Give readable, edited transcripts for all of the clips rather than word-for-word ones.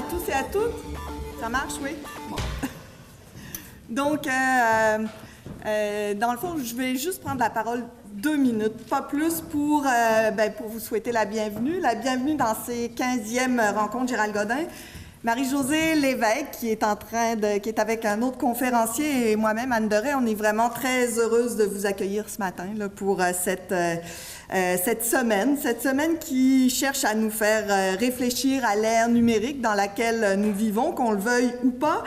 à tous et à toutes. Ça marche, oui? Bon. Donc, dans le fond, je vais juste prendre la parole 2 minutes, pas plus, pour vous souhaiter la bienvenue dans ces 15e rencontres Gérald Godin. Marie-Josée Lévesque, qui est avec un autre conférencier, et moi-même, Anne Deray, on est vraiment très heureuse de vous accueillir ce matin là, pour cette semaine qui cherche à nous faire réfléchir à l'ère numérique dans laquelle nous vivons, qu'on le veuille ou pas.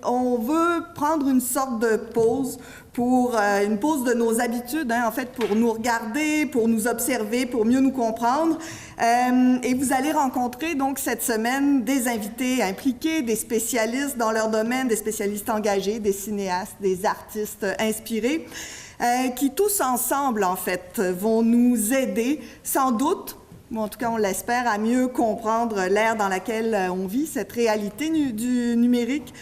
On veut prendre une sorte de pause une pause de nos habitudes, en fait, pour nous regarder, pour nous observer, pour mieux nous comprendre. Et vous allez rencontrer, donc, cette semaine, des invités impliqués, des spécialistes dans leur domaine, des spécialistes engagés, des cinéastes, des artistes inspirés, qui tous ensemble, en fait, vont nous aider, sans doute, ou en tout cas, on l'espère, à mieux comprendre l'ère dans laquelle on vit, cette réalité du numérique,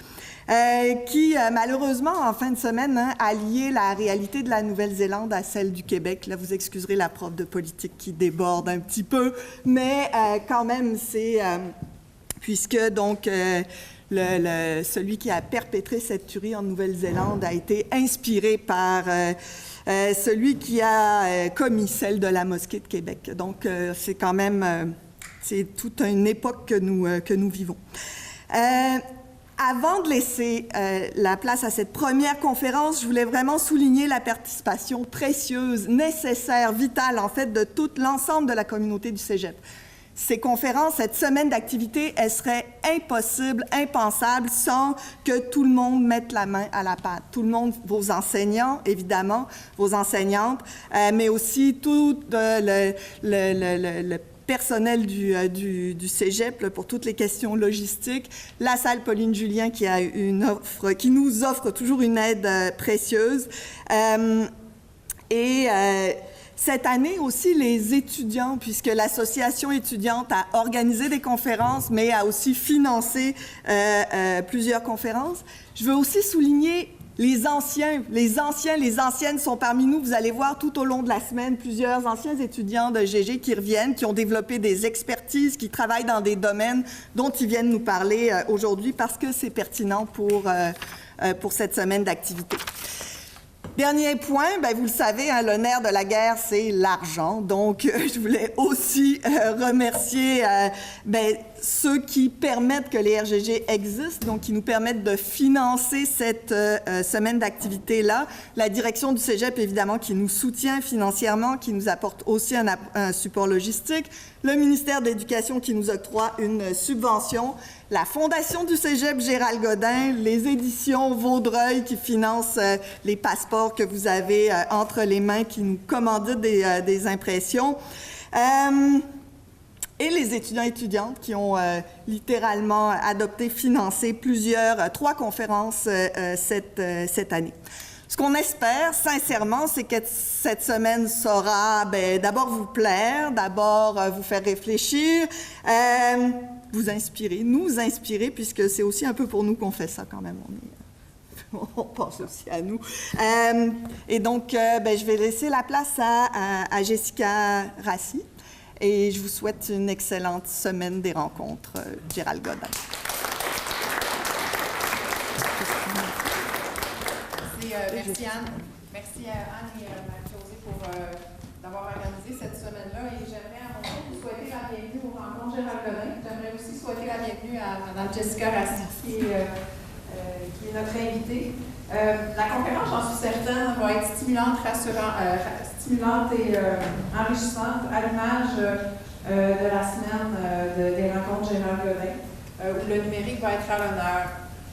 qui, malheureusement, en fin de semaine, a lié la réalité de la Nouvelle-Zélande à celle du Québec. Là, vous excuserez la prof de politique qui déborde un petit peu, mais quand même, c'est... puisque, donc, celui qui a perpétré cette tuerie en Nouvelle-Zélande a été inspiré par celui qui a commis celle de la mosquée de Québec. Donc, c'est quand même... c'est toute une époque que nous vivons. Avant de laisser la place à cette première conférence, je voulais vraiment souligner la participation précieuse, nécessaire, vitale, en fait, de tout l'ensemble de la communauté du Cégep. Ces conférences, cette semaine d'activité, elle serait impossible, impensable, sans que tout le monde mette la main à la pâte. Tout le monde, vos enseignants, évidemment, vos enseignantes, mais aussi tout le personnel du Cégep là, pour toutes les questions logistiques, la salle Pauline Julien qui nous offre toujours une aide précieuse. Cette année aussi, les étudiants, puisque l'association étudiante a organisé des conférences, mais a aussi financé plusieurs conférences. Je veux aussi souligner les anciennes sont parmi nous. Vous allez voir tout au long de la semaine plusieurs anciens étudiants de GG qui reviennent, qui ont développé des expertises, qui travaillent dans des domaines dont ils viennent nous parler aujourd'hui parce que c'est pertinent pour cette semaine d'activité. Dernier point, vous le savez, le nerf de la guerre, c'est l'argent. Donc, je voulais aussi remercier ceux qui permettent que les RGG existent, donc qui nous permettent de financer cette semaine d'activité-là. La direction du Cégep, évidemment, qui nous soutient financièrement, qui nous apporte aussi un support logistique. Le ministère de l'Éducation qui nous octroie une subvention. La Fondation du Cégep Gérald Godin, les éditions Vaudreuil qui financent les passeports que vous avez entre les mains, qui nous commanditent des impressions. Et les étudiants et étudiantes qui ont littéralement adopté, financé 3 conférences cette année. Ce qu'on espère, sincèrement, c'est que cette semaine saura d'abord vous plaire, d'abord vous faire réfléchir, vous inspirer, nous inspirer, puisque c'est aussi un peu pour nous qu'on fait ça quand même. On pense aussi à nous. Et donc, je vais laisser la place à Jessica Rassi. Et je vous souhaite une excellente semaine des rencontres, Gérald Godin. Merci Anne. Merci à Anne et à Marie-Josée pour d'avoir organisé cette semaine-là. Et j'aimerais à mon tour vous souhaiter la bienvenue aux rencontres Gérald Godin. J'aimerais aussi souhaiter la bienvenue à Mme Jessica Rassi, qui est notre invitée. La conférence, j'en suis certaine, va être stimulante, stimulante et enrichissante à l'image de la semaine des rencontres Gérald Godin, où le numérique va être à l'honneur.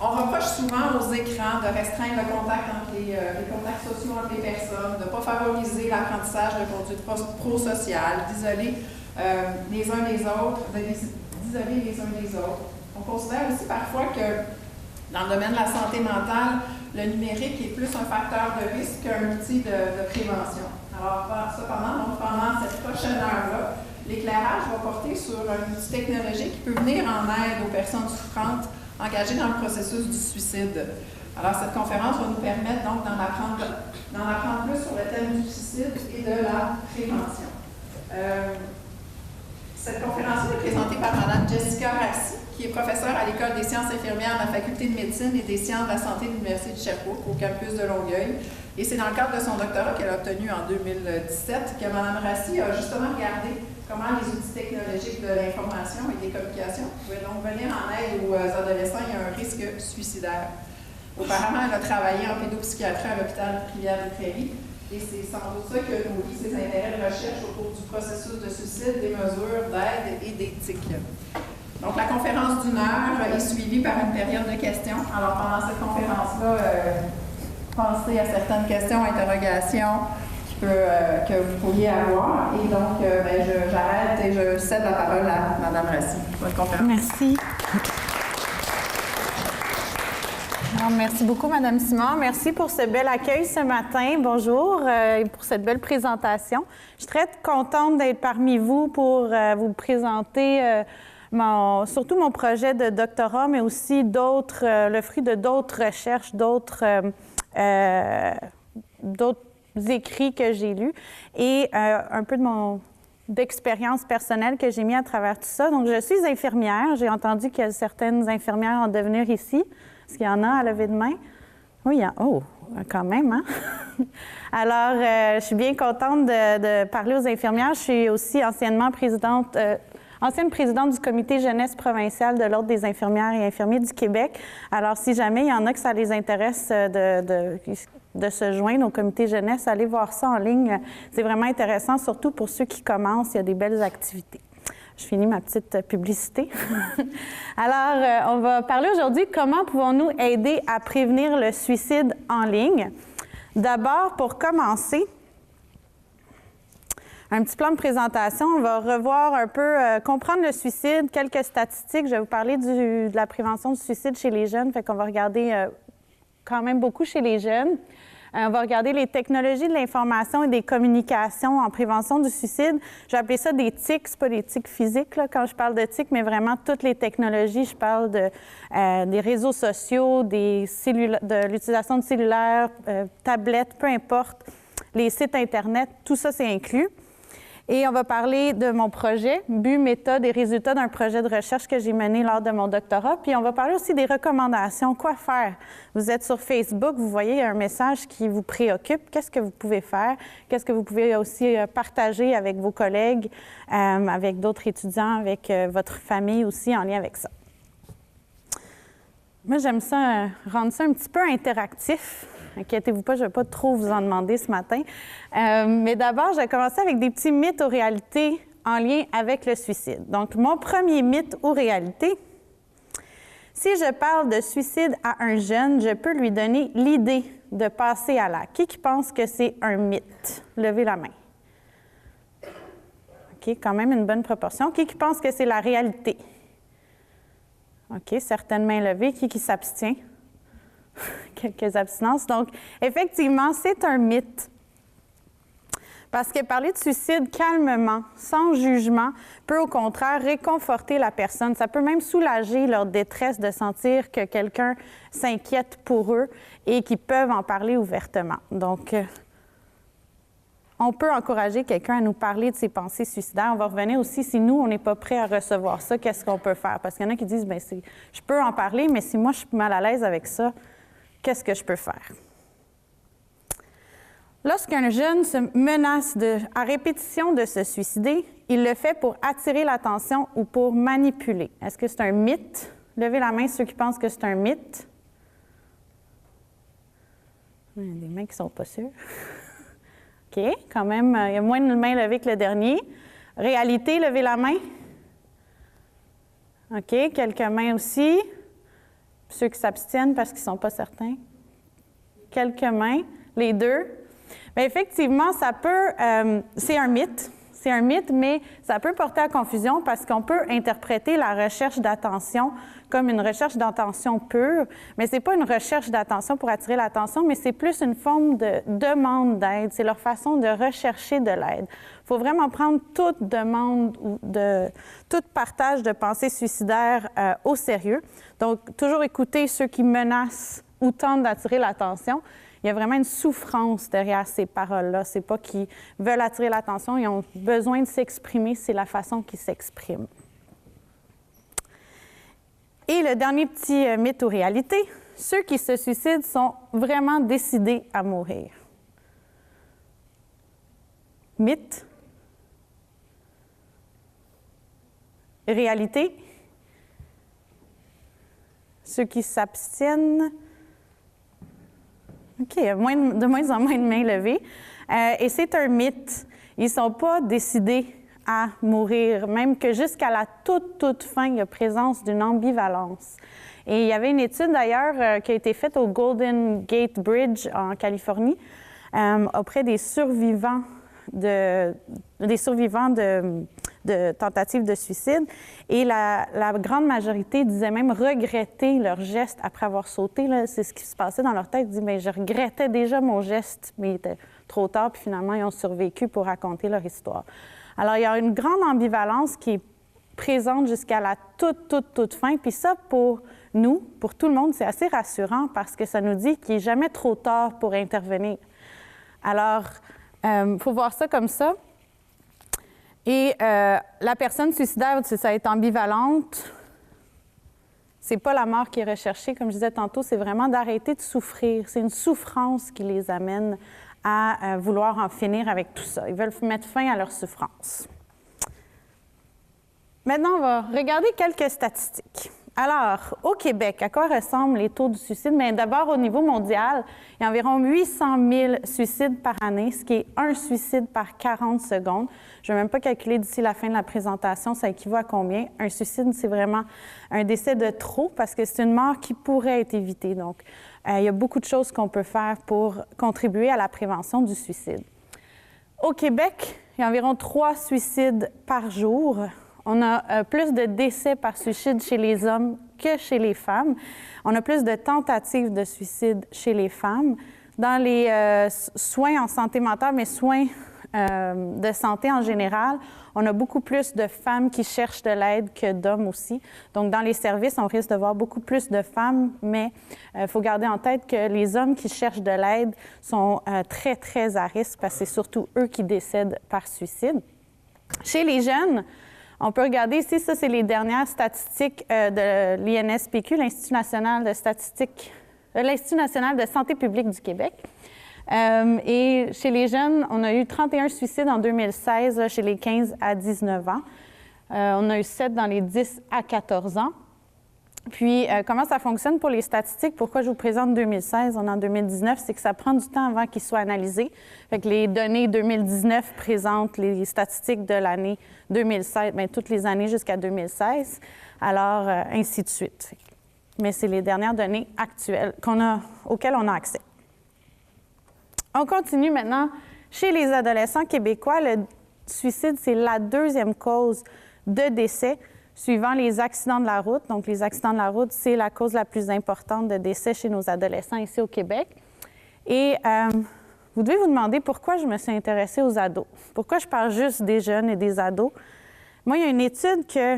On reproche souvent aux écrans de restreindre le contact entre les contacts sociaux entre les personnes, de ne pas favoriser l'apprentissage de conduite prosociale, d'isoler les uns les autres, d'isoler les uns les autres. On considère aussi parfois que dans le domaine de la santé mentale, le numérique est plus un facteur de risque qu'un outil de prévention. Alors, cependant, pendant cette prochaine heure-là, l'éclairage va porter sur un outil technologique qui peut venir en aide aux personnes souffrantes engagées dans le processus du suicide. Alors, cette conférence va nous permettre donc d'en apprendre plus sur le thème du suicide et de la prévention. Cette conférence est présentée par Mme Jessica Rassi, qui est professeur à l'École des sciences infirmières de la Faculté de médecine et des sciences de la santé de l'Université de Sherbrooke, au campus de Longueuil. Et c'est dans le cadre de son doctorat qu'elle a obtenu en 2017 que Mme Rassi a justement regardé comment les outils technologiques de l'information et des communications pouvaient donc venir en aide aux adolescents ayant un risque suicidaire. Auparavant, elle a travaillé en pédopsychiatrie à l'hôpital Rivière-des-Prairies. Et c'est sans doute ça qui a nourri ses intérêts de recherche au cours du processus de suicide, des mesures d'aide et d'éthique. Donc, la conférence d'1 heure est suivie par une période de questions. Alors, pendant cette conférence-là, pensez à certaines questions, interrogations que vous pourriez avoir. Et donc, j'arrête et je cède la parole à Mme Rassi. Bonne conférence. Merci. Alors, merci beaucoup, Mme Simard. Merci pour ce bel accueil ce matin. Bonjour et pour cette belle présentation. Je suis très contente d'être parmi vous pour vous présenter surtout mon projet de doctorat, mais aussi le fruit de d'autres recherches, d'autres écrits que j'ai lus et un peu d'expérience personnelle que j'ai mis à travers tout ça. Donc, je suis infirmière. J'ai entendu qu'il y a certaines infirmières en devenir ici. Est-ce qu'il y en a à lever de main? Oui, il y a... Oh, quand même, hein? Alors, je suis bien contente de parler aux infirmières. Je suis aussi ancienne présidente du comité jeunesse provincial de l'Ordre des infirmières et infirmiers du Québec. Alors, si jamais il y en a que ça les intéresse de se joindre au comité jeunesse, allez voir ça en ligne. C'est vraiment intéressant, surtout pour ceux qui commencent. Il y a des belles activités. Je finis ma petite publicité. Alors, on va parler aujourd'hui comment pouvons-nous aider à prévenir le suicide en ligne. D'abord, pour commencer, un petit plan de présentation. On va revoir un peu, comprendre le suicide, quelques statistiques. Je vais vous parler de la prévention du suicide chez les jeunes, fait qu'on va regarder quand même beaucoup chez les jeunes. On va regarder les technologies de l'information et des communications en prévention du suicide. Je vais appeler ça des TIC, c'est pas des TIC physiques là, quand je parle de TIC, mais vraiment toutes les technologies. Je parle des réseaux sociaux, de l'utilisation de cellulaires, tablettes, peu importe, les sites Internet, tout ça c'est inclus. Et on va parler de mon projet, but, méthode et résultats d'un projet de recherche que j'ai mené lors de mon doctorat. Puis on va parler aussi des recommandations, quoi faire. Vous êtes sur Facebook, vous voyez un message qui vous préoccupe. Qu'est-ce que vous pouvez faire? Qu'est-ce que vous pouvez aussi partager avec vos collègues, avec d'autres étudiants, avec votre famille aussi en lien avec ça? Moi, j'aime ça, rendre ça un petit peu interactif. Inquiétez-vous pas, je ne vais pas trop vous en demander ce matin. Mais d'abord, je vais commencer avec des petits mythes ou réalités en lien avec le suicide. Donc, mon premier mythe ou réalité, si je parle de suicide à un jeune, je peux lui donner l'idée de passer à l'acte. Qui pense que c'est un mythe? Levez la main. OK, quand même une bonne proportion. Qui pense que c'est la réalité? OK, certaines mains levées. Qui s'abstient? Quelques abstinences. Donc, effectivement, c'est un mythe. Parce que parler de suicide calmement, sans jugement, peut au contraire réconforter la personne. Ça peut même soulager leur détresse de sentir que quelqu'un s'inquiète pour eux et qu'ils peuvent en parler ouvertement. Donc, on peut encourager quelqu'un à nous parler de ses pensées suicidaires. On va revenir aussi, si nous, on n'est pas prêt à recevoir ça, qu'est-ce qu'on peut faire? Parce qu'il y en a qui disent, bien, je peux en parler, mais si moi, je suis mal à l'aise avec ça, qu'est-ce que je peux faire? Lorsqu'un jeune se menace à répétition de se suicider, il le fait pour attirer l'attention ou pour manipuler. Est-ce que c'est un mythe? Levez la main ceux qui pensent que c'est un mythe. Il y a des mains qui ne sont pas sûres. OK, quand même, il y a moins de mains levées que le dernier. Réalité, levez la main. OK, quelques mains aussi. Ceux qui s'abstiennent parce qu'ils ne sont pas certains. Quelques mains, les deux. Bien, effectivement, ça peut... c'est un mythe. C'est un mythe, mais ça peut porter à confusion parce qu'on peut interpréter la recherche d'attention comme une recherche d'attention pure, mais ce n'est pas une recherche d'attention pour attirer l'attention, mais c'est plus une forme de demande d'aide. C'est leur façon de rechercher de l'aide. Il faut vraiment prendre toute demande ou tout partage de pensées suicidaires au sérieux. Donc, toujours écouter ceux qui menacent ou tentent d'attirer l'attention. Il y a vraiment une souffrance derrière ces paroles-là. Ce n'est pas qu'ils veulent attirer l'attention, ils ont besoin de s'exprimer, c'est la façon qu'ils s'expriment. Et le dernier petit mythe ou réalité, ceux qui se suicident sont vraiment décidés à mourir. Mythe. Réalité. Ceux qui s'abstiennent. OK, de moins en moins de mains levées. Et c'est un mythe. Ils ne sont pas décidés à mourir, même que jusqu'à la toute fin, il y a présence d'une ambivalence. Et il y avait une étude d'ailleurs qui a été faite au Golden Gate Bridge en Californie auprès des survivants de tentatives de suicide. Et la grande majorité disait même regretter leur geste après avoir sauté. C'est ce qui se passait dans leur tête. Ils disaient, bien, je regrettais déjà mon geste, mais il était trop tard, puis finalement, ils ont survécu pour raconter leur histoire. Alors, il y a une grande ambivalence qui est présente jusqu'à la toute fin. Puis ça, pour nous, pour tout le monde, c'est assez rassurant parce que ça nous dit qu'il n'est jamais trop tard pour intervenir. Alors, il faut voir ça comme ça. Et la personne suicidaire, ça est ambivalente. C'est pas la mort qui est recherchée, comme je disais tantôt, c'est vraiment d'arrêter de souffrir. C'est une souffrance qui les amène à vouloir en finir avec tout ça. Ils veulent mettre fin à leur souffrance. Maintenant, on va regarder quelques statistiques. Alors, au Québec, à quoi ressemblent les taux de suicide? Bien, d'abord, au niveau mondial, il y a environ 800 000 suicides par année, ce qui est un suicide par 40 secondes. Je ne vais même pas calculer d'ici la fin de la présentation, ça équivaut à combien. Un suicide, c'est vraiment un décès de trop parce que c'est une mort qui pourrait être évitée. Donc, il y a beaucoup de choses qu'on peut faire pour contribuer à la prévention du suicide. Au Québec, il y a environ 3 suicides par jour. On a plus de décès par suicide chez les hommes que chez les femmes. On a plus de tentatives de suicide chez les femmes. Dans les soins en santé mentale, mais soins de santé en général, on a beaucoup plus de femmes qui cherchent de l'aide que d'hommes aussi. Donc, dans les services, on risque de voir beaucoup plus de femmes, mais il faut garder en tête que les hommes qui cherchent de l'aide sont très à risque parce que c'est surtout eux qui décèdent par suicide. Chez les jeunes, on peut regarder ici, ça, c'est les dernières statistiques de l'INSPQ, l'Institut national de statistique, l'Institut national de santé publique du Québec. Et chez les jeunes, on a eu 31 suicides en 2016 là, chez les 15 à 19 ans. On a eu 7 dans les 10 à 14 ans. Puis, comment ça fonctionne pour les statistiques? Pourquoi je vous présente 2016? On est en 2019, c'est que ça prend du temps avant qu'ils soient analysés. Fait que les données 2019 présentent les statistiques de l'année 2016, bien, toutes les années jusqu'à 2016. Alors, ainsi de suite. Mais c'est les dernières données actuelles auxquelles on a accès. On continue maintenant. Chez les adolescents québécois, le suicide, c'est la deuxième cause de décès suivant les accidents de la route. Donc, les accidents de la route, c'est la cause la plus importante de décès chez nos adolescents ici au Québec. Et vous devez vous demander pourquoi je me suis intéressée aux ados. Pourquoi je parle juste des jeunes et des ados? Moi, il y a une étude que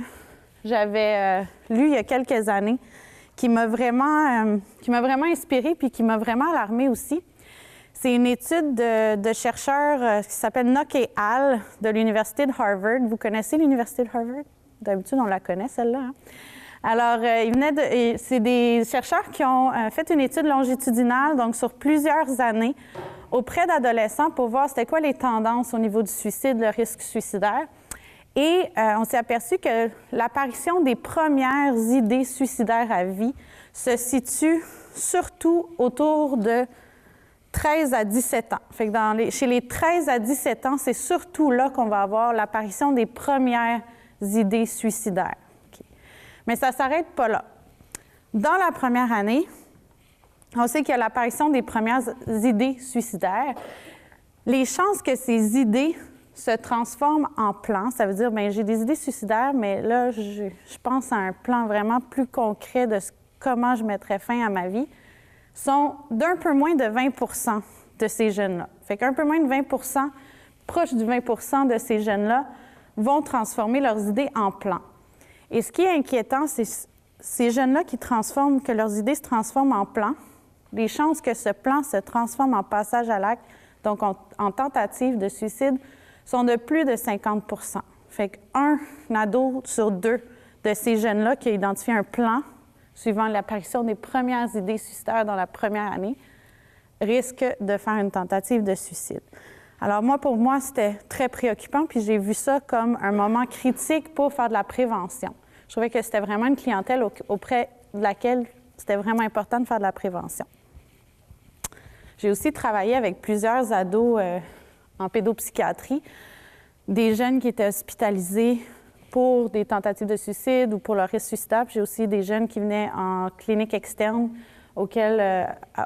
j'avais lue il y a quelques années qui m'a vraiment inspirée puis qui m'a vraiment alarmée aussi. C'est une étude de chercheurs qui s'appelle Nock et al. De l'Université de Harvard. Vous connaissez l'Université de Harvard? D'habitude, on la connaît, celle-là. Hein? Alors, c'est des chercheurs qui ont fait une étude longitudinale, donc sur plusieurs années, auprès d'adolescents pour voir c'était quoi les tendances au niveau du suicide, le risque suicidaire. Et on s'est aperçu que l'apparition des premières idées suicidaires à vie se situe surtout autour de 13 à 17 ans. Fait que chez les 13 à 17 ans, c'est surtout là qu'on va avoir l'apparition des premières idées suicidaires. Okay. Mais ça ne s'arrête pas là. Dans la première année, on sait qu'il y a l'apparition des premières idées suicidaires. Les chances que ces idées se transforment en plans, ça veut dire, bien, j'ai des idées suicidaires, mais là, je pense à un plan vraiment plus concret de comment je mettrais fin à ma vie, sont d'un peu moins de 20 % de ces jeunes-là. Fait qu'un peu moins de 20 %, proche du 20 % de ces jeunes-là, vont transformer leurs idées en plans. Et ce qui est inquiétant, c'est ces jeunes-là que leurs idées se transforment en plans, les chances que ce plan se transforme en passage à l'acte, donc en tentative de suicide, sont de plus de 50 %. Fait qu'un ado sur 2 de ces jeunes-là qui a identifié un plan suivant l'apparition des premières idées suicidaires dans la première année, risquent de faire une tentative de suicide. Alors moi, pour moi, c'était très préoccupant, puis j'ai vu ça comme un moment critique pour faire de la prévention. Je trouvais que c'était vraiment une clientèle auprès de laquelle c'était vraiment important de faire de la prévention. J'ai aussi travaillé avec plusieurs ados en pédopsychiatrie, des jeunes qui étaient hospitalisés pour des tentatives de suicide ou pour leur risque suicidaire. J'ai aussi des jeunes qui venaient en clinique externe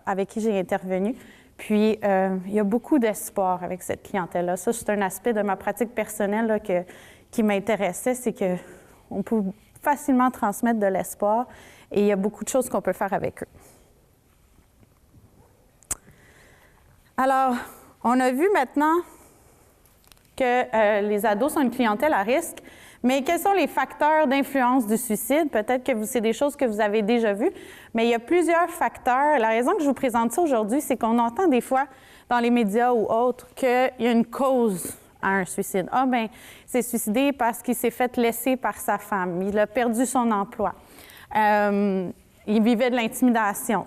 avec qui j'ai intervenu. Puis, il y a beaucoup d'espoir avec cette clientèle-là. Ça, c'est un aspect de ma pratique personnelle là, qui m'intéressait, c'est qu'on peut facilement transmettre de l'espoir et il y a beaucoup de choses qu'on peut faire avec eux. Alors, on a vu maintenant que les ados sont une clientèle à risque, mais quels sont les facteurs d'influence du suicide? Peut-être que c'est des choses que vous avez déjà vues, mais il y a plusieurs facteurs. La raison que je vous présente ça aujourd'hui, c'est qu'on entend des fois dans les médias ou autres qu'il y a une cause à un suicide. Ah, bien, il s'est suicidé parce qu'il s'est fait laisser par sa femme, il a perdu son emploi, il vivait de l'intimidation.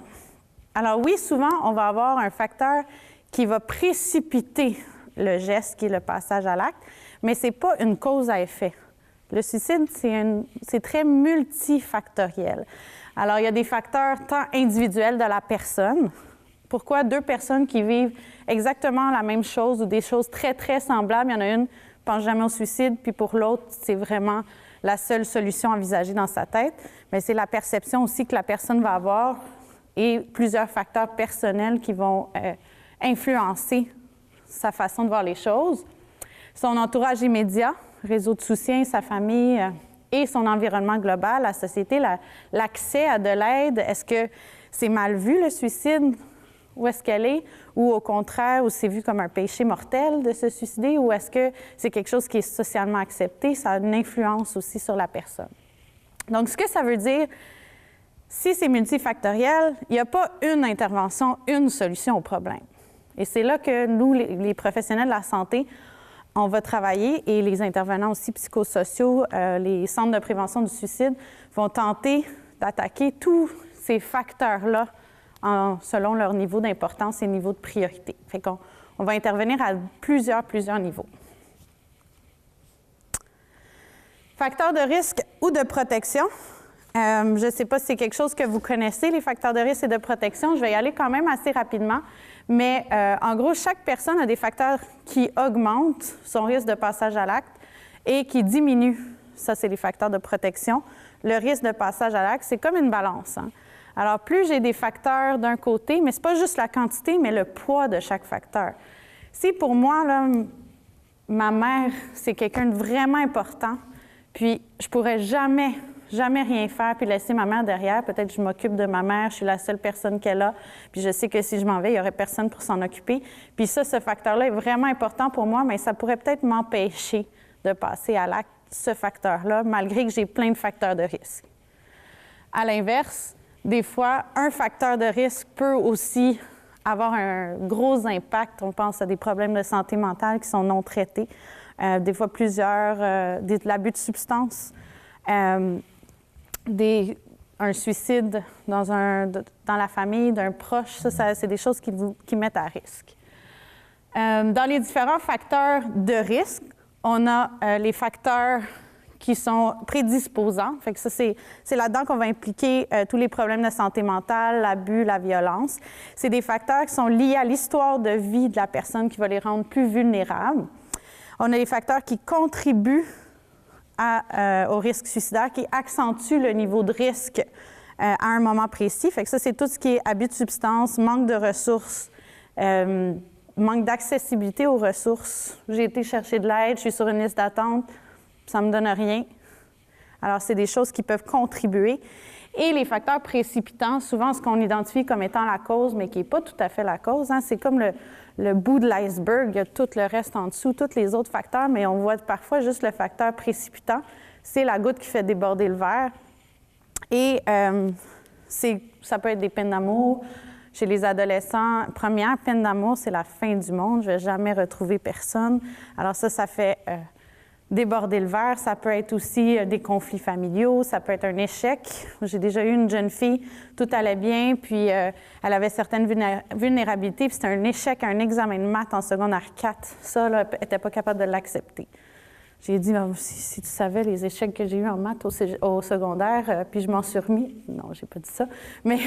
Alors oui, souvent, on va avoir un facteur qui va précipiter le geste, qui est le passage à l'acte, mais ce n'est pas une cause à effet. Le suicide, c'est très multifactoriel. Alors, il y a des facteurs tant individuels de la personne. Pourquoi deux personnes qui vivent exactement la même chose ou des choses très, très semblables, il y en a une qui ne pense jamais au suicide, puis pour l'autre, c'est vraiment la seule solution envisagée dans sa tête. Mais c'est la perception aussi que la personne va avoir et plusieurs facteurs personnels qui vont influencer sa façon de voir les choses. Son entourage immédiat, réseau de soutien, sa famille et son environnement global, la société, l'accès à de l'aide. Est-ce que c'est mal vu, le suicide? Où est-ce qu'elle est? Ou au contraire, où c'est vu comme un péché mortel de se suicider? Ou est-ce que c'est quelque chose qui est socialement accepté? Ça a une influence aussi sur la personne. Donc, ce que ça veut dire, si c'est multifactoriel, il n'y a pas une intervention, une solution au problème. Et c'est là que nous, les professionnels de la santé, on va travailler et les intervenants aussi psychosociaux, les centres de prévention du suicide vont tenter d'attaquer tous ces facteurs-là selon leur niveau d'importance et niveau de priorité. Fait qu'on va intervenir à plusieurs niveaux. Facteurs de risque ou de protection. Je ne sais pas si c'est quelque chose que vous connaissez, les facteurs de risque et de protection. Je vais y aller quand même assez rapidement. Mais en gros, chaque personne a des facteurs qui augmentent son risque de passage à l'acte et qui diminuent. Ça, c'est les facteurs de protection. Le risque de passage à l'acte, c'est comme une balance. Hein? Alors, plus j'ai des facteurs d'un côté, mais ce n'est pas juste la quantité, mais le poids de chaque facteur. Si pour moi, là, ma mère, c'est quelqu'un de vraiment important, puis je ne pourrais jamais rien faire puis laisser ma mère derrière. Peut-être que je m'occupe de ma mère, je suis la seule personne qu'elle a, puis je sais que si je m'en vais, il n'y aurait personne pour s'en occuper. Puis ça, ce facteur-là est vraiment important pour moi, mais ça pourrait peut-être m'empêcher de passer à l'acte, ce facteur-là, malgré que j'ai plein de facteurs de risque. À l'inverse, des fois, un facteur de risque peut aussi avoir un gros impact. On pense à des problèmes de santé mentale qui sont non traités, des fois de l'abus de substances, un suicide dans la famille d'un proche, ça c'est des choses qui mettent à risque. Dans les différents facteurs de risque, on a les facteurs qui sont prédisposants. Fait que ça, c'est là-dedans qu'on va impliquer tous les problèmes de santé mentale, l'abus, la violence. C'est des facteurs qui sont liés à l'histoire de vie de la personne qui va les rendre plus vulnérables. On a des facteurs qui contribuent au risque suicidaire, qui accentue le niveau de risque à un moment précis. Fait que ça, c'est tout ce qui est abus de substances, manque de ressources, manque d'accessibilité aux ressources. J'ai été chercher de l'aide, je suis sur une liste d'attente, ça ne me donne rien. Alors, c'est des choses qui peuvent contribuer. Et les facteurs précipitants, souvent ce qu'on identifie comme étant la cause, mais qui n'est pas tout à fait la cause, hein, c'est comme le bout de l'iceberg, il y a tout le reste en dessous, tous les autres facteurs, mais on voit parfois juste le facteur précipitant. C'est la goutte qui fait déborder le verre. Et ça peut être des peines d'amour. Chez les adolescents, première peine d'amour, c'est la fin du monde. Je ne vais jamais retrouver personne. Alors ça fait déborder le verre, ça peut être aussi des conflits familiaux, ça peut être un échec. J'ai déjà eu une jeune fille, tout allait bien, puis elle avait certaines vulnérabilités, puis c'était un échec à un examen de maths en secondaire 4. Ça, là, elle n'était pas capable de l'accepter. J'ai dit, si tu savais les échecs que j'ai eus en maths au secondaire, puis je m'en suis remis. Non, j'ai pas dit ça. Mais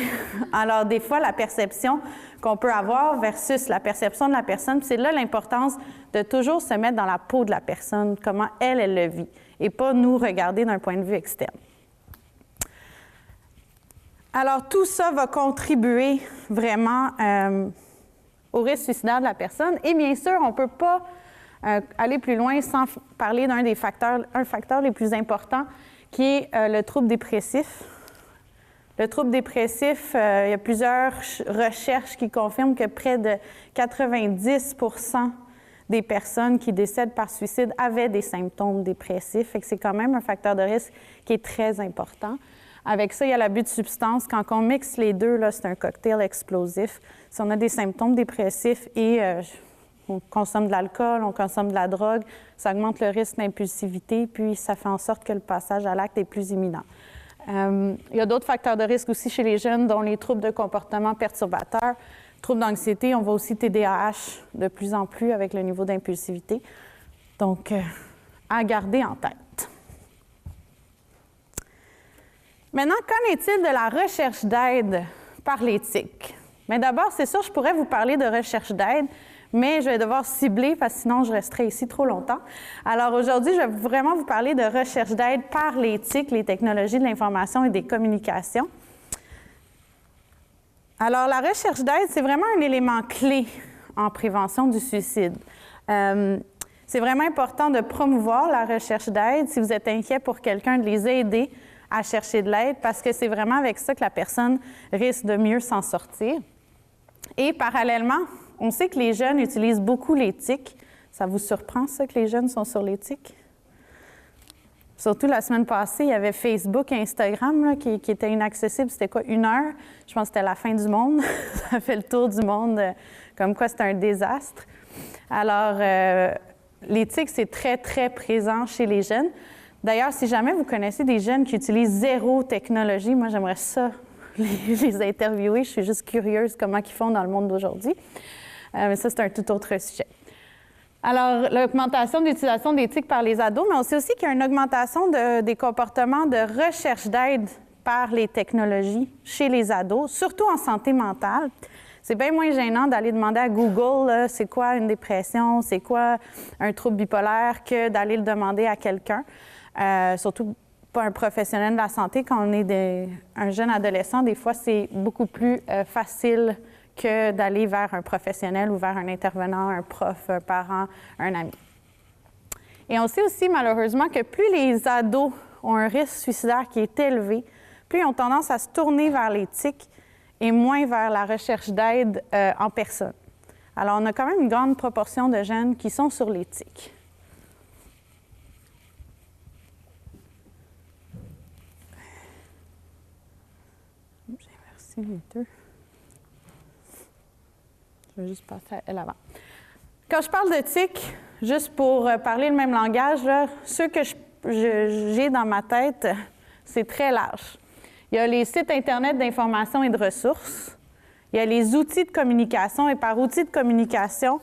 alors, des fois, la perception qu'on peut avoir versus la perception de la personne, c'est là l'importance de toujours se mettre dans la peau de la personne, comment elle le vit, et pas nous regarder d'un point de vue externe. Alors, tout ça va contribuer vraiment au risque suicidaire de la personne. Et bien sûr, on ne peut pas aller plus loin sans parler d'un des facteurs, un facteur les plus importants, qui est le trouble dépressif. Le trouble dépressif, il y a plusieurs recherches qui confirment que près de 90% des personnes qui décèdent par suicide avaient des symptômes dépressifs. Fait que c'est quand même un facteur de risque qui est très important. Avec ça, il y a l'abus de substances. Quand on mixe les deux, là, c'est un cocktail explosif. Si on a des symptômes dépressifs et on consomme de l'alcool, on consomme de la drogue, ça augmente le risque d'impulsivité, puis ça fait en sorte que le passage à l'acte est plus imminent. Il y a d'autres facteurs de risque aussi chez les jeunes, dont les troubles de comportement perturbateurs, troubles d'anxiété. On voit aussi TDAH de plus en plus avec le niveau d'impulsivité. Donc, à garder en tête. Maintenant, qu'en est-il de la recherche d'aide par l'éthique? Bien, d'abord, c'est sûr, je pourrais vous parler de recherche d'aide, mais je vais devoir cibler parce que sinon je resterai ici trop longtemps. Alors aujourd'hui, je vais vraiment vous parler de recherche d'aide par l'éthique, les technologies de l'information et des communications. Alors la recherche d'aide, c'est vraiment un élément clé en prévention du suicide. C'est vraiment important de promouvoir la recherche d'aide. Si vous êtes inquiet pour quelqu'un, de les aider à chercher de l'aide parce que c'est vraiment avec ça que la personne risque de mieux s'en sortir. Et parallèlement, on sait que les jeunes utilisent beaucoup l'éthique. Ça vous surprend, ça, que les jeunes sont sur l'éthique? Surtout la semaine passée, il y avait Facebook et Instagram là, qui étaient inaccessibles. C'était quoi, 1 heure? Je pense que c'était la fin du monde. Ça fait le tour du monde, comme quoi c'était un désastre. Alors, l'éthique, c'est très, très présent chez les jeunes. D'ailleurs, si jamais vous connaissez des jeunes qui utilisent zéro technologie, moi, j'aimerais ça les interviewer. Je suis juste curieuse comment ils font dans le monde d'aujourd'hui. Mais ça, c'est un tout autre sujet. Alors, l'augmentation de l'utilisation d'éthique par les ados, mais on sait aussi qu'il y a une augmentation des comportements de recherche d'aide par les technologies chez les ados, surtout en santé mentale. C'est bien moins gênant d'aller demander à Google c'est quoi une dépression, c'est quoi un trouble bipolaire, que d'aller le demander à quelqu'un, surtout pas un professionnel de la santé. Quand on est un jeune adolescent, des fois, c'est beaucoup plus facile que d'aller vers un professionnel ou vers un intervenant, un prof, un parent, un ami. Et on sait aussi, malheureusement, que plus les ados ont un risque suicidaire qui est élevé, plus ils ont tendance à se tourner vers l'éthique et moins vers la recherche d'aide en personne. Alors, on a quand même une grande proportion de jeunes qui sont sur l'éthique. J'ai inversé les deux. Je vais juste passer à l'avant. Quand je parle d'éthique, juste pour parler le même langage, là, ceux que j'ai dans ma tête, c'est très large. Il y a les sites Internet d'information et de ressources. Il y a les outils de communication. Et par outils de communication,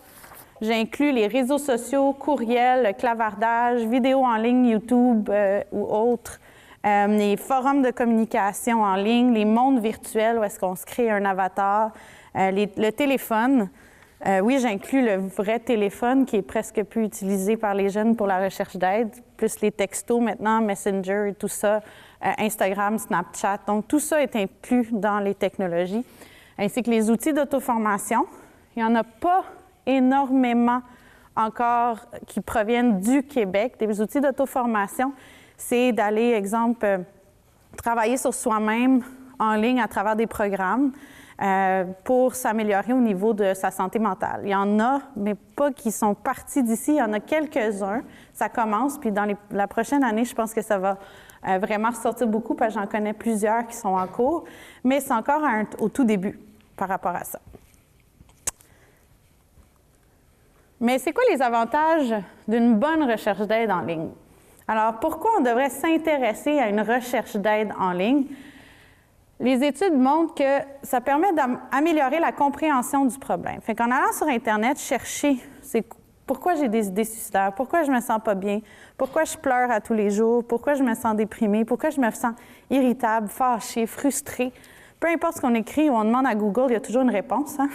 j'inclus les réseaux sociaux, courriels, le clavardage, vidéos en ligne, YouTube ou autres, les forums de communication en ligne, les mondes virtuels où est-ce qu'on se crée un avatar, le téléphone. Oui, j'inclus le vrai téléphone qui est presque plus utilisé par les jeunes pour la recherche d'aide, plus les textos maintenant, Messenger et tout ça, Instagram, Snapchat. Donc, tout ça est inclus dans les technologies, ainsi que les outils d'auto-formation. Il n'y en a pas énormément encore qui proviennent du Québec. Des outils d'auto-formation, c'est d'aller, exemple, travailler sur soi-même en ligne à travers des programmes. Pour s'améliorer au niveau de sa santé mentale. Il y en a, mais pas qui sont partis d'ici. Il y en a quelques-uns. Ça commence, puis dans la prochaine année, je pense que ça va vraiment ressortir beaucoup, parce que j'en connais plusieurs qui sont en cours, mais c'est encore au tout début par rapport à ça. Mais c'est quoi les avantages d'une bonne recherche d'aide en ligne? Alors, pourquoi on devrait s'intéresser à une recherche d'aide en ligne? Les études montrent que ça permet d'améliorer la compréhension du problème. Fait qu'en allant sur Internet, chercher pourquoi j'ai des idées suicidaires, pourquoi je me sens pas bien, pourquoi je pleure à tous les jours, pourquoi je me sens déprimée, pourquoi je me sens irritable, fâchée, frustrée. Peu importe ce qu'on écrit ou on demande à Google, il y a toujours une réponse. Hein?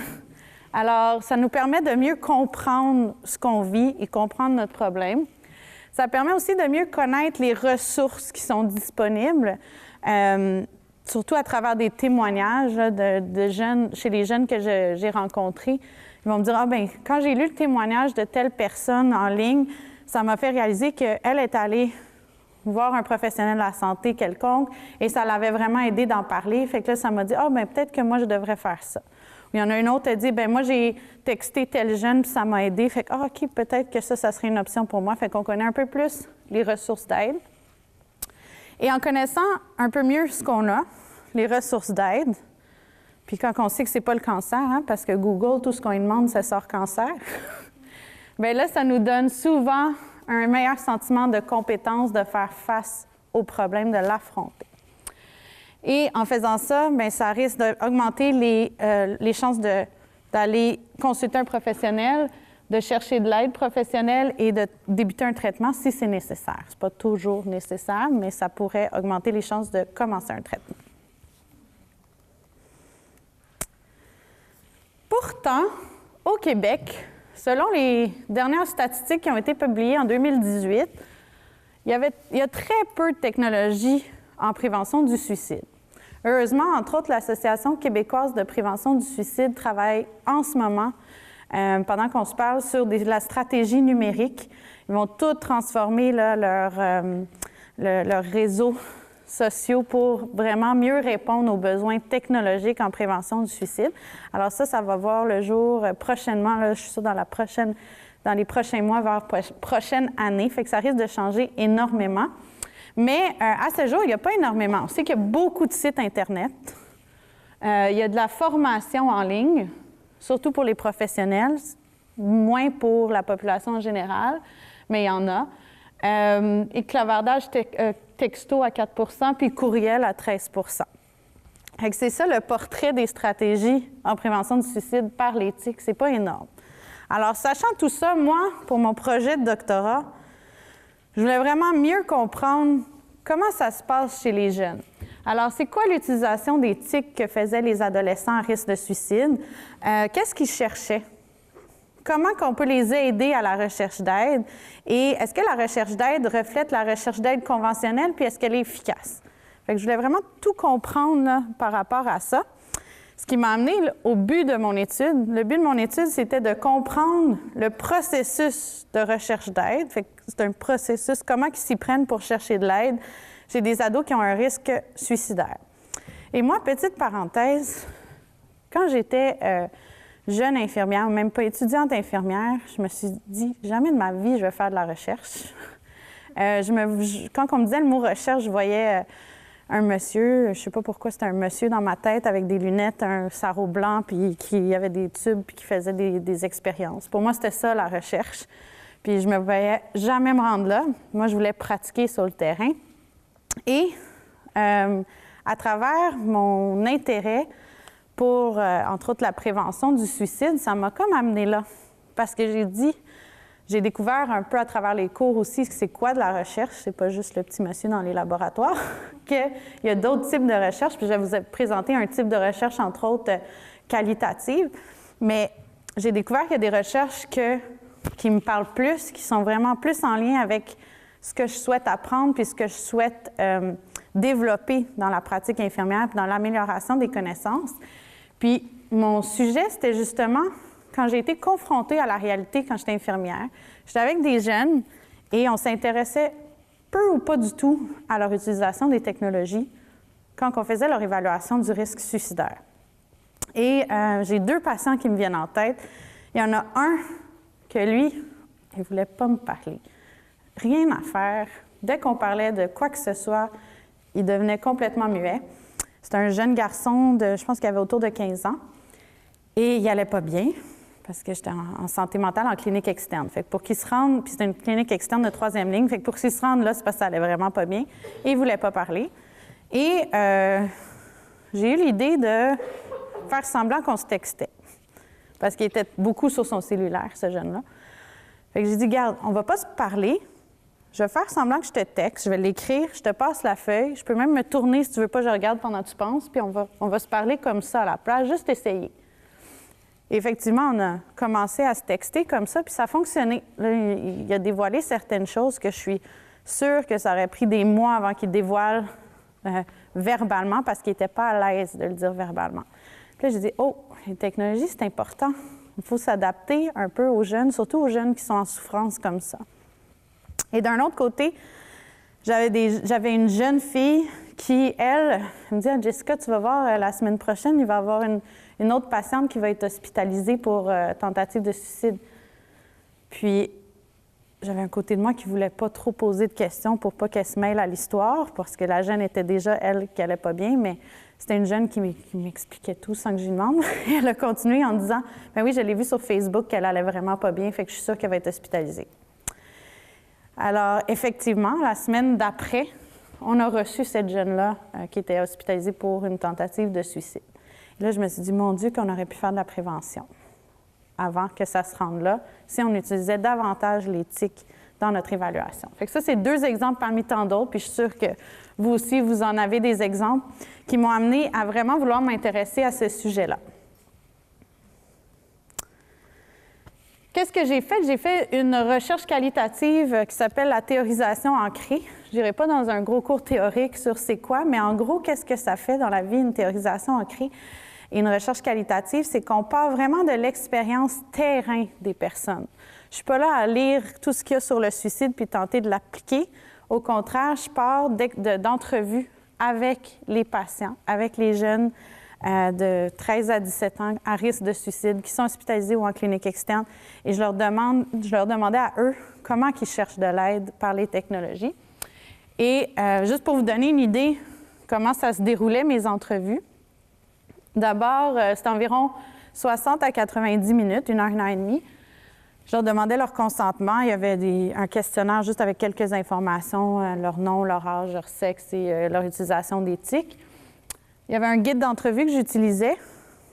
Alors, ça nous permet de mieux comprendre ce qu'on vit et comprendre notre problème. Ça permet aussi de mieux connaître les ressources qui sont disponibles, surtout à travers des témoignages là, de jeunes, chez les jeunes que j'ai rencontrés. Ils vont me dire, ah bien, quand j'ai lu le témoignage de telle personne en ligne, ça m'a fait réaliser qu'elle est allée voir un professionnel de la santé quelconque et ça l'avait vraiment aidé d'en parler. Fait que là, ça m'a dit, ah bien, peut-être que moi, je devrais faire ça. Il y en a une autre qui a dit, bien, moi, j'ai texté tel jeune puis ça m'a aidé. Fait que, ah, OK, peut-être que ça serait une option pour moi. Fait qu'on connaît un peu plus les ressources d'aide. Et en connaissant un peu mieux ce qu'on a, les ressources d'aide, puis quand on sait que c'est pas le cancer, hein, parce que Google, tout ce qu'on lui demande, ça sort cancer, bien là, ça nous donne souvent un meilleur sentiment de compétence de faire face au problème, de l'affronter. Et en faisant ça, bien, ça risque d'augmenter les chances d'aller consulter un professionnel, de chercher de l'aide professionnelle et de débuter un traitement si c'est nécessaire. Ce n'est pas toujours nécessaire, mais ça pourrait augmenter les chances de commencer un traitement. Pourtant, au Québec, selon les dernières statistiques qui ont été publiées en 2018, il y a très peu de technologies en prévention du suicide. Heureusement, entre autres, l'Association québécoise de prévention du suicide travaille en ce moment, pendant qu'on se parle, sur la stratégie numérique. Ils vont tous transformer là, leurs réseaux sociaux pour vraiment mieux répondre aux besoins technologiques en prévention du suicide. Alors ça va voir le jour prochainement, là, je suis sûre dans les prochains mois, vers la prochaine année, fait que ça risque de changer énormément. Mais à ce jour, il n'y a pas énormément. On sait qu'il y a beaucoup de sites Internet. Il y a de la formation en ligne, surtout pour les professionnels, moins pour la population en général, mais il y en a. Et clavardage texto à 4 puis courriel à 13 Fait que c'est ça le portrait des stratégies en prévention du suicide par l'éthique. C'est pas énorme. Alors, sachant tout ça, moi, pour mon projet de doctorat, je voulais vraiment mieux comprendre comment ça se passe chez les jeunes. Alors, c'est quoi l'utilisation des tics que faisaient les adolescents à risque de suicide? Qu'est-ce qu'ils cherchaient? Comment on peut les aider à la recherche d'aide? Et est-ce que la recherche d'aide reflète la recherche d'aide conventionnelle, puis est-ce qu'elle est efficace? Fait que je voulais vraiment tout comprendre là, par rapport à ça. Ce qui m'a amené au but de mon étude. Le but de mon étude, c'était de comprendre le processus de recherche d'aide. Fait que c'est un processus, comment ils s'y prennent pour chercher de l'aide chez des ados qui ont un risque suicidaire. Et moi, petite parenthèse, quand j'étais jeune infirmière, ou même pas étudiante infirmière, je me suis dit, jamais de ma vie, je vais faire de la recherche. Quand on me disait le mot recherche, je voyais un monsieur, je ne sais pas pourquoi c'était un monsieur dans ma tête, avec des lunettes, un sarrau blanc, puis qui avait des tubes, puis qui faisait des expériences. Pour moi, c'était ça, la recherche. Puis je me voyais jamais me rendre là. Moi, je voulais pratiquer sur le terrain. Et à travers mon intérêt pour, entre autres, la prévention du suicide, ça m'a comme amené là. Parce que j'ai découvert un peu à travers les cours aussi c'est quoi de la recherche, c'est pas juste le petit monsieur dans les laboratoires, qu'il y a d'autres types de recherche, puis je vais vous présenter un type de recherche, entre autres, qualitative. Mais j'ai découvert qu'il y a des recherches qui me parlent plus, qui sont vraiment plus en lien avec ce que je souhaite apprendre puis ce que je souhaite développer dans la pratique infirmière puis dans l'amélioration des connaissances. Puis mon sujet, c'était justement quand j'ai été confrontée à la réalité quand j'étais infirmière. J'étais avec des jeunes et on s'intéressait peu ou pas du tout à leur utilisation des technologies quand on faisait leur évaluation du risque suicidaire. Et j'ai 2 patients qui me viennent en tête. Il y en a un que lui, il ne voulait pas me parler. Rien à faire. Dès qu'on parlait de quoi que ce soit, il devenait complètement muet. C'était un jeune garçon je pense qu'il avait autour de 15 ans. Et il n'allait pas bien parce que j'étais en santé mentale en clinique externe. Fait que pour qu'ils se rendent, puis c'était une clinique externe de 3e ligne, fait que pour qu'ils se rendent là, c'est parce que ça allait vraiment pas bien. Et ils ne voulaient pas parler. Et j'ai eu l'idée de faire semblant qu'on se textait. Parce qu'il était beaucoup sur son cellulaire, ce jeune-là. Fait que j'ai dit, regarde, on va pas se parler. Je vais faire semblant que je te texte, je vais l'écrire, je te passe la feuille. Je peux même me tourner si tu veux pas, je regarde pendant que tu penses, puis on va se parler comme ça à la plage, juste essayer. Et effectivement, on a commencé à se texter comme ça, puis ça a fonctionné. Là, il a dévoilé certaines choses que je suis sûre que ça aurait pris des mois avant qu'il dévoile verbalement, parce qu'il n'était pas à l'aise de le dire verbalement. Puis là, j'ai dit, oh, les technologies, c'est important. Il faut s'adapter un peu aux jeunes, surtout aux jeunes qui sont en souffrance comme ça. Et d'un autre côté, j'avais une jeune fille qui, elle me dit, Jessica, tu vas voir, la semaine prochaine, il va y avoir une autre patiente qui va être hospitalisée pour tentative de suicide. Puis, j'avais un côté de moi qui ne voulait pas trop poser de questions pour pas qu'elle se mêle à l'histoire, parce que la jeune était déjà, elle, qui n'allait pas bien, mais c'était une jeune qui m'expliquait tout sans que je lui demande. Et elle a continué en disant, ben oui, je l'ai vu sur Facebook qu'elle allait vraiment pas bien, fait que je suis sûre qu'elle va être hospitalisée. Alors, effectivement, la semaine d'après, on a reçu cette jeune-là qui était hospitalisée pour une tentative de suicide. Et là, je me suis dit, mon Dieu, qu'on aurait pu faire de la prévention avant que ça se rende là, si on utilisait davantage l'éthique dans notre évaluation. Fait que ça, c'est 2 exemples parmi tant d'autres, puis je suis sûre que vous aussi, vous en avez des exemples qui m'ont amené à vraiment vouloir m'intéresser à ce sujet-là. Qu'est-ce que j'ai fait? J'ai fait une recherche qualitative qui s'appelle la théorisation ancrée. Je n'irai pas dans un gros cours théorique sur c'est quoi, mais en gros, qu'est-ce que ça fait dans la vie, une théorisation ancrée et une recherche qualitative? C'est qu'on part vraiment de l'expérience terrain des personnes. Je ne suis pas là à lire tout ce qu'il y a sur le suicide puis tenter de l'appliquer. Au contraire, je pars d'entrevues avec les patients, avec les jeunes de 13 à 17 ans à risque de suicide qui sont hospitalisés ou en clinique externe. Et je leur demandais à eux comment ils cherchent de l'aide par les technologies. Et juste pour vous donner une idée comment ça se déroulait, mes entrevues, d'abord, c'était environ 60 à 90 minutes, 1 heure, 1 heure et demie. Je leur demandais leur consentement. Il y avait un questionnaire juste avec quelques informations, leur nom, leur âge, leur sexe et leur utilisation d'éthique. Il y avait un guide d'entrevue que j'utilisais.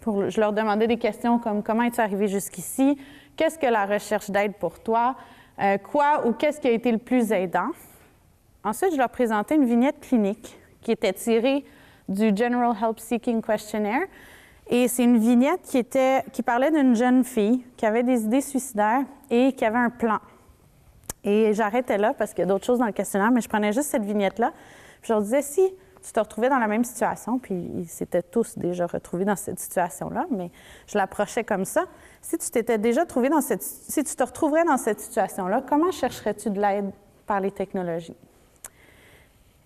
Je leur demandais des questions comme « Comment es-tu arrivé jusqu'ici? Qu'est-ce que la recherche d'aide pour toi? Quoi ou qu'est-ce qui a été le plus aidant? » Ensuite, je leur présentais une vignette clinique qui était tirée du General Help Seeking Questionnaire. Et c'est une vignette qui parlait d'une jeune fille qui avait des idées suicidaires et qui avait un plan. Et j'arrêtais là parce qu'il y a d'autres choses dans le questionnaire, mais je prenais juste cette vignette-là. Puis je leur disais, si tu te retrouvais dans la même situation, puis ils s'étaient tous déjà retrouvés dans cette situation-là, mais je l'approchais comme ça. Si tu t'étais déjà trouvé si tu te retrouverais dans cette situation-là, comment chercherais-tu de l'aide par les technologies?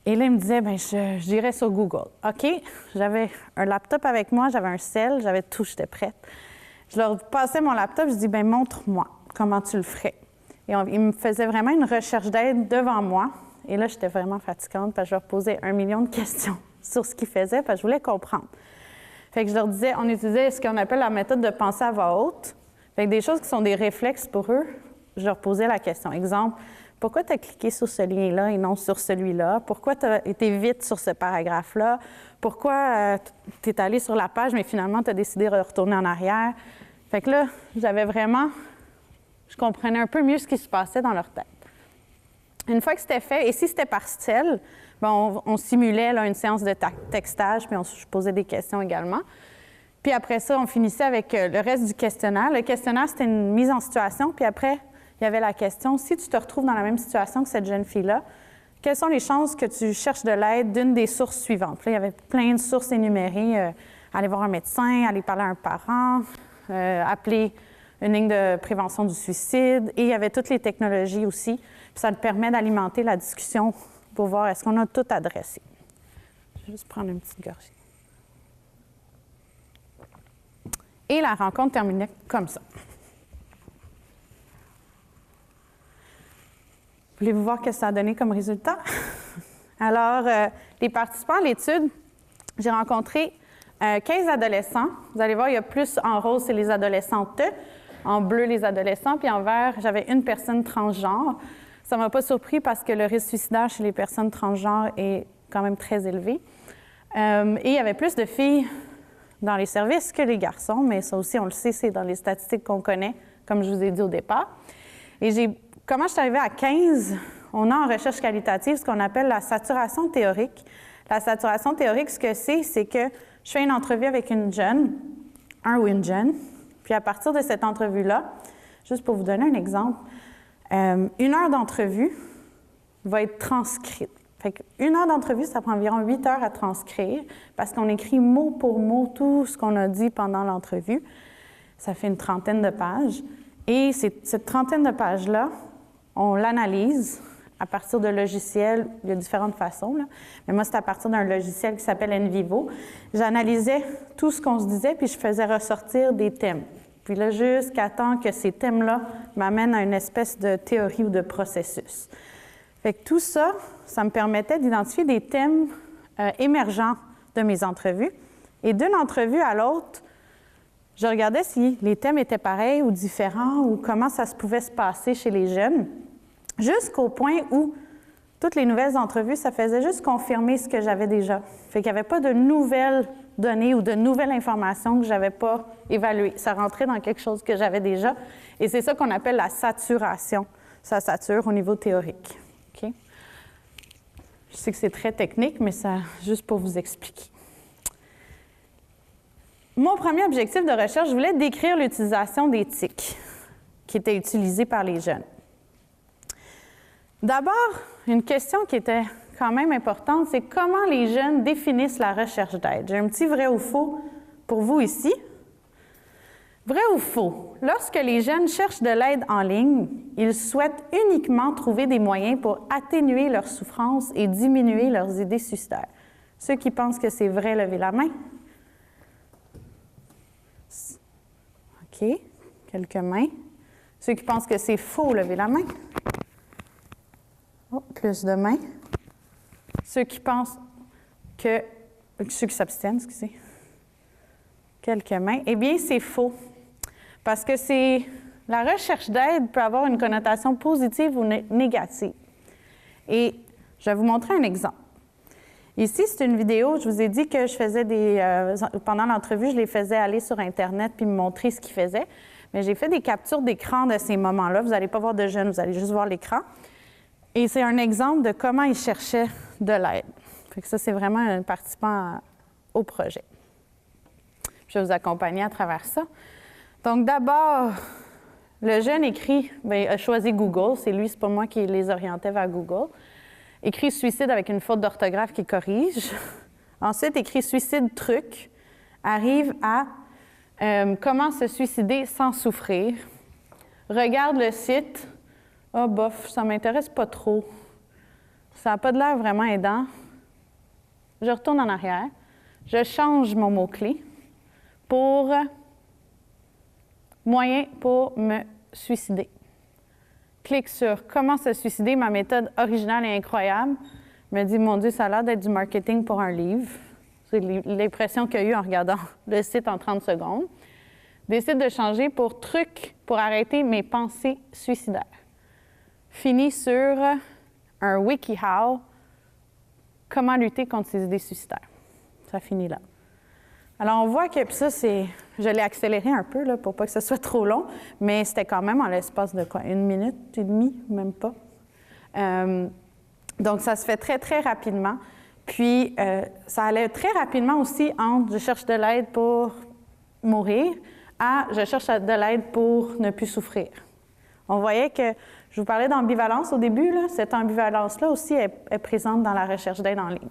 Et là, il me disait, bien, j'irais sur Google. OK, j'avais un laptop avec moi, j'avais un cell, j'avais tout, j'étais prête. Je leur passais mon laptop, je dis, bien, montre-moi comment tu le ferais. Et ils me faisaient vraiment une recherche d'aide devant moi. Et là, j'étais vraiment fatigante parce que je leur posais 1 million de questions sur ce qu'ils faisaient parce que je voulais comprendre. Fait que je leur disais, on utilisait ce qu'on appelle la méthode de pensée à voix haute. Fait que des choses qui sont des réflexes pour eux, je leur posais la question. Exemple, pourquoi tu as cliqué sur ce lien-là et non sur celui-là? Pourquoi tu as été vite sur ce paragraphe-là? Pourquoi tu es allé sur la page, mais finalement, tu as décidé de retourner en arrière? Fait que là, je comprenais un peu mieux ce qui se passait dans leur tête. Une fois que c'était fait, et si c'était partiel, bien, on simulait là, une séance de textage, puis je posais des questions également. Puis après ça, on finissait avec le reste du questionnaire. Le questionnaire, c'était une mise en situation, puis après, il y avait la question, si tu te retrouves dans la même situation que cette jeune fille-là, quelles sont les chances que tu cherches de l'aide d'une des sources suivantes? Là, il y avait plein de sources énumérées. Aller voir un médecin, aller parler à un parent, appeler une ligne de prévention du suicide. Et il y avait toutes les technologies aussi. Puis ça te permet d'alimenter la discussion pour voir est-ce qu'on a tout adressé. Je vais juste prendre une petite gorgée. Et la rencontre terminait comme ça. Voulez-vous voir ce que ça a donné comme résultat? Alors, les participants à l'étude, j'ai rencontré 15 adolescents. Vous allez voir, il y a plus en rose, c'est les adolescentes. en bleu les adolescents, puis en vert, j'avais une personne transgenre. Ça ne m'a pas surpris parce que le risque suicidaire chez les personnes transgenres est quand même très élevé. Et il y avait plus de filles dans les services que les garçons, mais ça aussi, on le sait, c'est dans les statistiques qu'on connaît, comme je vous ai dit au départ. Et comment je suis arrivée à 15, on a en recherche qualitative ce qu'on appelle la saturation théorique. La saturation théorique, ce que c'est que je fais une entrevue avec une jeune, un ou une jeune, puis à partir de cette entrevue-là, juste pour vous donner un exemple, 1 heure d'entrevue va être transcrite. Fait qu'1 heure d'entrevue, ça prend environ 8 heures à transcrire parce qu'on écrit mot pour mot tout ce qu'on a dit pendant l'entrevue. Ça fait une 30aine de pages. Et cette 30aine de pages-là, on l'analyse à partir de logiciels. Il y a différentes façons, là. Mais moi, c'est à partir d'un logiciel qui s'appelle NVivo. J'analysais tout ce qu'on se disait, puis je faisais ressortir des thèmes. Puis là, jusqu'à temps que ces thèmes-là m'amènent à une espèce de théorie ou de processus. Fait que tout ça, ça me permettait d'identifier des thèmes émergents de mes entrevues. Et d'une entrevue à l'autre, je regardais si les thèmes étaient pareils ou différents ou comment ça se pouvait se passer chez les jeunes, jusqu'au point où toutes les nouvelles entrevues, ça faisait juste confirmer ce que j'avais déjà. Fait qu'il n'y avait pas de nouvelles données ou de nouvelles informations que je n'avais pas évaluées. Ça rentrait dans quelque chose que j'avais déjà. Et c'est ça qu'on appelle la saturation. Ça sature au niveau théorique. Okay? Je sais que c'est très technique, mais ça, juste pour vous expliquer. Mon premier objectif de recherche, je voulais décrire l'utilisation des TIC qui étaient utilisés par les jeunes. D'abord, une question qui était quand même importante, c'est comment les jeunes définissent la recherche d'aide. J'ai un petit vrai ou faux pour vous ici. Vrai ou faux? Lorsque les jeunes cherchent de l'aide en ligne, ils souhaitent uniquement trouver des moyens pour atténuer leur souffrance et diminuer leurs idées suicidaires. Ceux qui pensent que c'est vrai, levez la main. OK. Quelques mains. Ceux qui pensent que c'est faux, levez la main. Oh, plus de mains. Ceux qui pensent que... Ceux qui s'abstiennent, excusez. Quelques mains. Eh bien, c'est faux. Parce que la recherche d'aide peut avoir une connotation positive ou négative. Et je vais vous montrer un exemple. Ici, c'est une vidéo. Je vous ai dit que je faisais pendant l'entrevue, je les faisais aller sur Internet puis me montrer ce qu'ils faisaient. Mais j'ai fait des captures d'écran de ces moments-là. Vous n'allez pas voir de jeunes, vous allez juste voir l'écran. Et c'est un exemple de comment ils cherchaient de l'aide. Fait que ça, c'est vraiment un participant au projet. Je vais vous accompagner à travers ça. Donc, d'abord, le jeune a choisi Google. C'est lui, c'est pas moi qui les orientais vers Google. Écrit suicide avec une faute d'orthographe qui corrige. Ensuite, écrit suicide truc. Arrive à comment se suicider sans souffrir. Regarde le site. Ah, bof, ça m'intéresse pas trop. Ça n'a pas de l'air vraiment aidant. Je retourne en arrière. Je change mon mot-clé pour moyen pour me suicider. Clique sur comment se suicider, ma méthode originale et incroyable. Me dit, mon Dieu, ça a l'air d'être du marketing pour un livre. C'est l'impression qu'il y a eu en regardant le site en 30 secondes. Décide de changer pour truc pour arrêter mes pensées suicidaires. Finit sur un WikiHow, comment lutter contre ses idées suicidaires. Ça finit là. Alors, on voit que ça, je l'ai accéléré un peu là, pour pas que ce soit trop long, mais c'était quand même en l'espace de quoi? 1 minute et demie, même pas. Donc, ça se fait très, très rapidement. Puis, ça allait très rapidement aussi entre « je cherche de l'aide pour mourir » à « je cherche de l'aide pour ne plus souffrir ». On voyait que, je vous parlais d'ambivalence au début, là, cette ambivalence-là aussi est présente dans la recherche d'aide en ligne.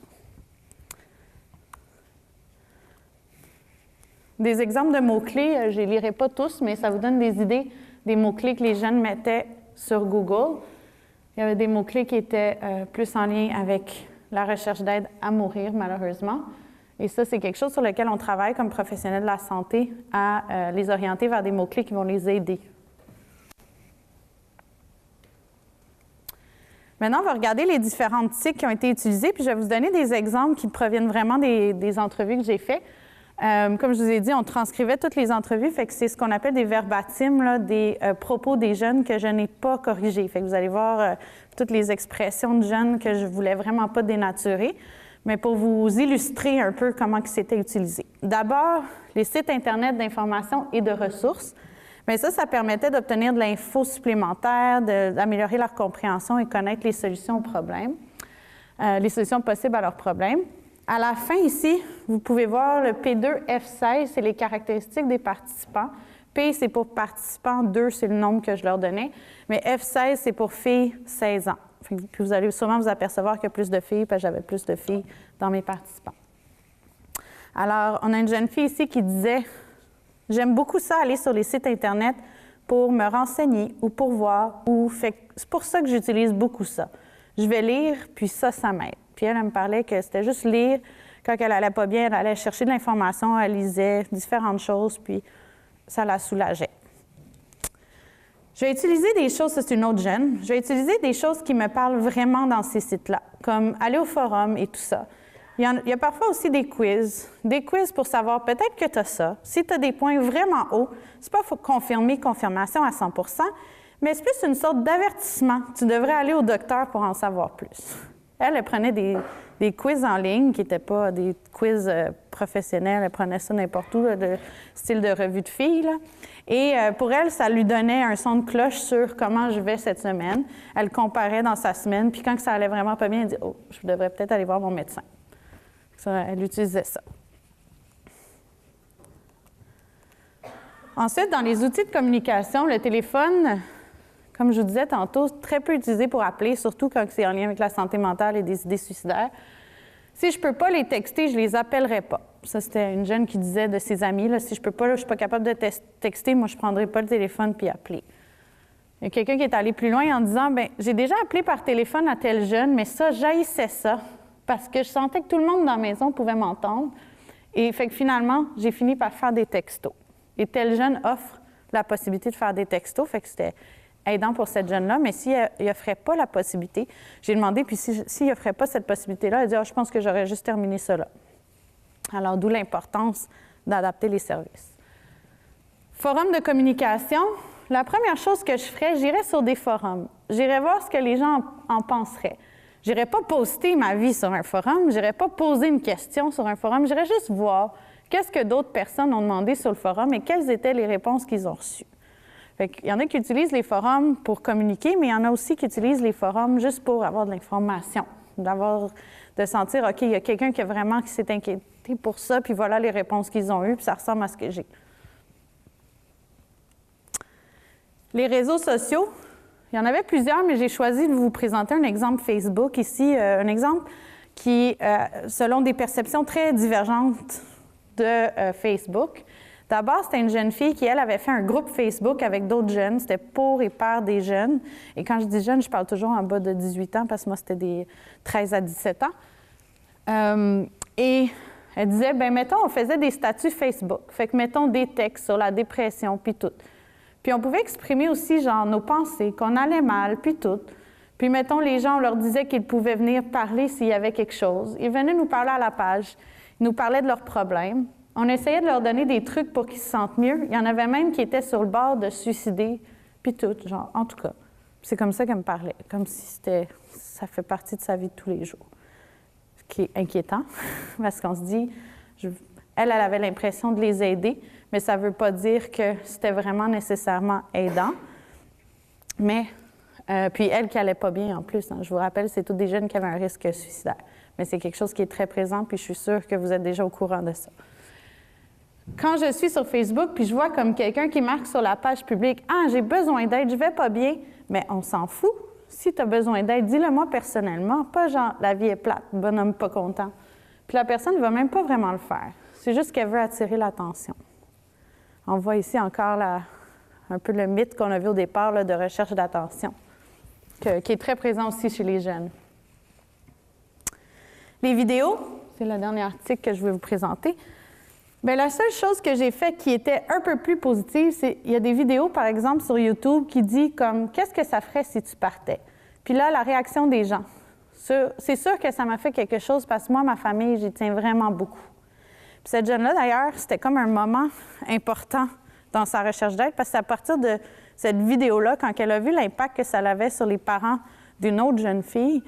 Des exemples de mots-clés, je ne les lirai pas tous, mais ça vous donne des idées des mots-clés que les jeunes mettaient sur Google. Il y avait des mots-clés qui étaient plus en lien avec la recherche d'aide à mourir, malheureusement. Et ça, c'est quelque chose sur lequel on travaille comme professionnels de la santé, à les orienter vers des mots-clés qui vont les aider. Maintenant, on va regarder les différentes TIC qui ont été utilisées, puis je vais vous donner des exemples qui proviennent vraiment des entrevues que j'ai faites. Comme je vous ai dit, on transcrivait toutes les entrevues, fait que c'est ce qu'on appelle des verbatims, là, des propos des jeunes que je n'ai pas corrigés. Fait que vous allez voir toutes les expressions de jeunes que je voulais vraiment pas dénaturer, mais pour vous illustrer un peu comment c'était utilisé. D'abord, les sites Internet d'information et de ressources. Bien, ça permettait d'obtenir de l'info supplémentaire, d'améliorer leur compréhension et connaître les solutions aux problèmes, les solutions possibles à leurs problèmes. À la fin, ici, vous pouvez voir le P2 F16, c'est les caractéristiques des participants. P, c'est pour participants, 2, c'est le nombre que je leur donnais. Mais F16, c'est pour filles 16 ans. Puis vous allez sûrement vous apercevoir qu'il y a plus de filles, parce que j'avais plus de filles dans mes participants. Alors, on a une jeune fille ici qui disait « J'aime beaucoup ça, aller sur les sites Internet pour me renseigner ou pour voir. » C'est pour ça que j'utilise beaucoup ça. Je vais lire, puis ça m'aide. Puis elle me parlait que c'était juste lire. Quand elle allait pas bien, elle allait chercher de l'information, elle lisait différentes choses, puis ça la soulageait. Je vais utiliser des choses, ça c'est une autre jeune, je vais utiliser des choses qui me parlent vraiment dans ces sites-là, comme aller au forum et tout ça. Il y a parfois aussi des quiz pour savoir peut-être que tu as ça. Si tu as des points vraiment hauts, c'est pas confirmation à 100 %, mais c'est plus une sorte d'avertissement. Tu devrais aller au docteur pour en savoir plus. Elle prenait des quiz en ligne qui n'étaient pas des quiz professionnels. Elle prenait ça n'importe où, là, de style de revue de filles, là. Et pour elle, ça lui donnait un son de cloche sur comment je vais cette semaine. Elle comparait dans sa semaine, puis quand ça allait vraiment pas bien, elle dit « Oh, je devrais peut-être aller voir mon médecin. » Elle utilisait ça. Ensuite, dans les outils de communication, le téléphone, comme je vous disais tantôt, très peu utilisé pour appeler, surtout quand c'est en lien avec la santé mentale et des idées suicidaires. Si je ne peux pas les texter, je ne les appellerai pas. Ça, c'était une jeune qui disait de ses amis, là, si je peux pas, là, je ne suis pas capable de texter, moi, je ne prendrai pas le téléphone puis appeler. Il y a quelqu'un qui est allé plus loin en disant, bien, j'ai déjà appelé par téléphone à tel jeune, mais ça, j'haïssais ça, parce que je sentais que tout le monde dans la maison pouvait m'entendre. Et fait que finalement, j'ai fini par faire des textos. Et tel jeune offre la possibilité de faire des textos, fait que c'était aidant pour cette jeune-là, mais s'il n'offrait pas la possibilité, j'ai demandé, puis s'il n'offrait pas cette possibilité-là, elle dit « je pense que j'aurais juste terminé ça là ». Alors, d'où l'importance d'adapter les services. Forum de communication, la première chose que je ferais, j'irais sur des forums. J'irais voir ce que les gens en penseraient. J'irais pas poster ma vie sur un forum, j'irais pas poser une question sur un forum, j'irais juste voir qu'est-ce que d'autres personnes ont demandé sur le forum et quelles étaient les réponses qu'ils ont reçues. Il y en a qui utilisent les forums pour communiquer, mais il y en a aussi qui utilisent les forums juste pour avoir de l'information, de sentir, OK, il y a quelqu'un qui s'est inquiété pour ça, puis voilà les réponses qu'ils ont eues, puis ça ressemble à ce que j'ai. Les réseaux sociaux, il y en avait plusieurs, mais j'ai choisi de vous présenter un exemple Facebook ici, un exemple qui, selon des perceptions très divergentes de Facebook. D'abord, c'était une jeune fille qui, elle, avait fait un groupe Facebook avec d'autres jeunes. C'était pour et par des jeunes. Et quand je dis jeunes, je parle toujours en bas de 18 ans parce que moi, c'était des 13 à 17 ans. Et elle disait, bien, mettons, on faisait des statuts Facebook. Fait que, mettons, des textes sur la dépression, puis tout. Puis on pouvait exprimer aussi, genre, nos pensées, qu'on allait mal, puis tout. Puis, mettons, les gens, on leur disait qu'ils pouvaient venir parler s'il y avait quelque chose. Ils venaient nous parler à la page. Ils nous parlaient de leurs problèmes. On essayait de leur donner des trucs pour qu'ils se sentent mieux. Il y en avait même qui étaient sur le bord de se suicider, puis tout, genre, en tout cas. C'est comme ça qu'elle me parlait, comme si ça fait partie de sa vie de tous les jours. Ce qui est inquiétant, parce qu'on se dit, elle avait l'impression de les aider, mais ça ne veut pas dire que c'était vraiment nécessairement aidant. Mais, puis elle qui n'allait pas bien en plus, hein, je vous rappelle, c'est tous des jeunes qui avaient un risque suicidaire. Mais c'est quelque chose qui est très présent, puis je suis sûre que vous êtes déjà au courant de ça. Quand je suis sur Facebook, puis je vois comme quelqu'un qui marque sur la page publique « Ah, j'ai besoin d'aide, je vais pas bien », mais on s'en fout. Si tu as besoin d'aide, dis-le-moi personnellement, pas genre « La vie est plate, bonhomme pas content ». Puis la personne ne va même pas vraiment le faire. C'est juste qu'elle veut attirer l'attention. On voit ici encore un peu le mythe qu'on a vu au départ là, de recherche d'attention, qui est très présent aussi chez les jeunes. Les vidéos, c'est le dernier article que je vais vous présenter. Bien, la seule chose que j'ai faite qui était un peu plus positive, c'est il y a des vidéos, par exemple, sur YouTube qui dit comme « Qu'est-ce que ça ferait si tu partais? » Puis là, la réaction des gens. C'est sûr que ça m'a fait quelque chose parce que moi, ma famille, j'y tiens vraiment beaucoup. Puis Puis cette jeune-là, d'ailleurs, c'était comme un moment important dans sa recherche d'aide, parce que c'est à partir de cette vidéo-là, quand elle a vu l'impact que ça avait sur les parents d'une autre jeune fille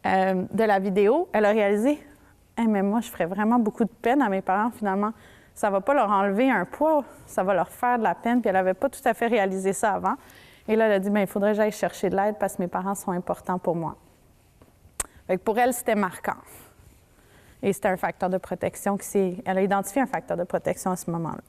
de la vidéo, elle a réalisé « Hey, mais moi, je ferais vraiment beaucoup de peine à mes parents, finalement. Ça ne va pas leur enlever un poids, ça va leur faire de la peine. » Puis elle n'avait pas tout à fait réalisé ça avant. Et là, elle a dit « Bien, il faudrait que j'aille chercher de l'aide parce que mes parents sont importants pour moi. » Fait que pour elle, c'était marquant. Et c'était un facteur de protection elle a identifié un facteur de protection à ce moment-là.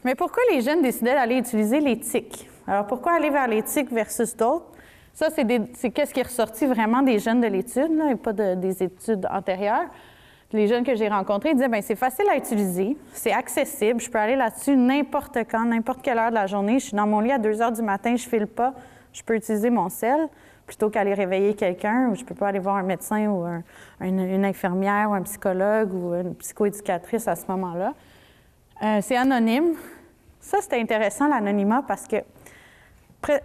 Mais pourquoi les jeunes décidaient d'aller utiliser l'éthique? Alors, pourquoi aller vers l'éthique versus d'autres? Ça, c'est qu'est-ce qui est ressorti vraiment des jeunes de l'étude, là, et pas des études antérieures. Les jeunes que j'ai rencontrés disaient, bien, c'est facile à utiliser, c'est accessible, je peux aller là-dessus n'importe quand, n'importe quelle heure de la journée. Je suis dans mon lit à 2 heures du matin, je ne file pas, je peux utiliser mon cell, plutôt qu'aller réveiller quelqu'un, ou je ne peux pas aller voir un médecin ou une infirmière ou un psychologue ou une psychoéducatrice à ce moment-là. C'est anonyme. Ça, c'était intéressant, l'anonymat, parce que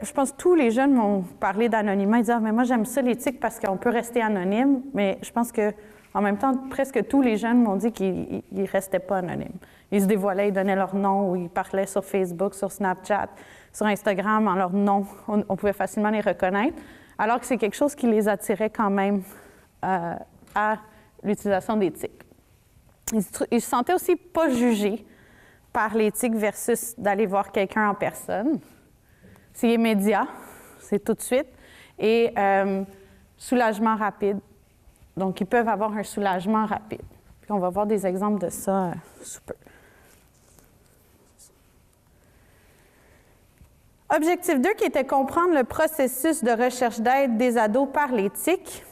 je pense que tous les jeunes m'ont parlé d'anonymat. Ils disaient, mais moi, j'aime ça, l'éthique, parce qu'on peut rester anonyme. Mais je pense qu'en même temps, presque tous les jeunes m'ont dit qu'ils ne restaient pas anonymes. Ils se dévoilaient, ils donnaient leur nom, ou ils parlaient sur Facebook, sur Snapchat, sur Instagram, en leur nom. On pouvait facilement les reconnaître, alors que c'est quelque chose qui les attirait quand même à l'utilisation d'éthique. Ils se sentaient aussi pas jugés par l'éthique versus d'aller voir quelqu'un en personne. C'est immédiat, c'est tout de suite, et soulagement rapide. Donc, ils peuvent avoir un soulagement rapide. Puis on va voir des exemples de ça sous peu. Objectif 2, qui était comprendre le processus de recherche d'aide des ados par l'éthique.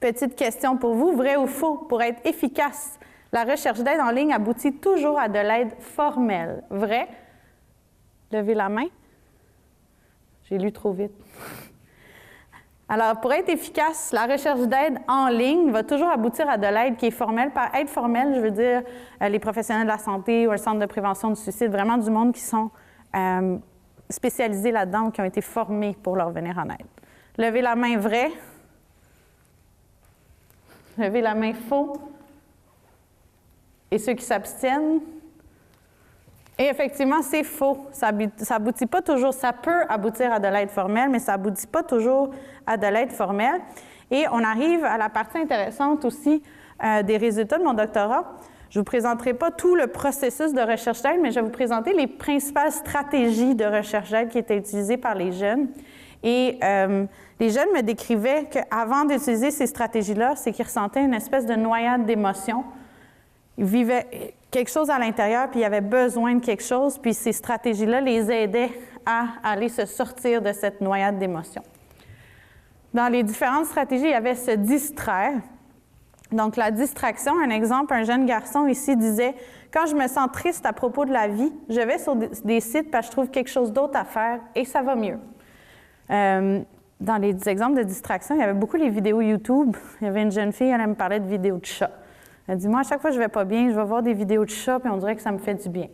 Petite question pour vous, vrai ou faux? Pour être efficace, la recherche d'aide en ligne aboutit toujours à de l'aide formelle. Vrai? Levez la main. J'ai lu trop vite. Alors, pour être efficace, la recherche d'aide en ligne va toujours aboutir à de l'aide qui est formelle. Par aide formelle, je veux dire les professionnels de la santé ou un centre de prévention du suicide, vraiment du monde qui sont spécialisés là-dedans ou qui ont été formés pour leur venir en aide. Levez la main vrai. Levez la main faux. Et ceux qui s'abstiennent. Et effectivement, c'est faux. Ça aboutit pas toujours. Ça peut aboutir à de l'aide formelle, mais ça aboutit pas toujours à de l'aide formelle. Et on arrive à la partie intéressante aussi des résultats de mon doctorat. Je ne vous présenterai pas tout le processus de recherche d'aide, mais je vais vous présenter les principales stratégies de recherche d'aide qui étaient utilisées par les jeunes. Et les jeunes me décrivaient qu'avant d'utiliser ces stratégies-là, c'est qu'ils ressentaient une espèce de noyade d'émotions. Ils vivaient quelque chose à l'intérieur, puis ils avaient besoin de quelque chose, puis ces stratégies-là les aidaient à aller se sortir de cette noyade d'émotions. Dans les différentes stratégies, il y avait se distraire. Donc, la distraction, un exemple, un jeune garçon ici disait « Quand je me sens triste à propos de la vie, je vais sur des sites parce que je trouve quelque chose d'autre à faire et ça va mieux. » Dans les exemples de distraction, il y avait beaucoup les vidéos YouTube. Il y avait une jeune fille, elle me parlait de vidéos de chats. Elle dit, moi, à chaque fois que je ne vais pas bien, je vais voir des vidéos de chats, puis on dirait que ça me fait du bien.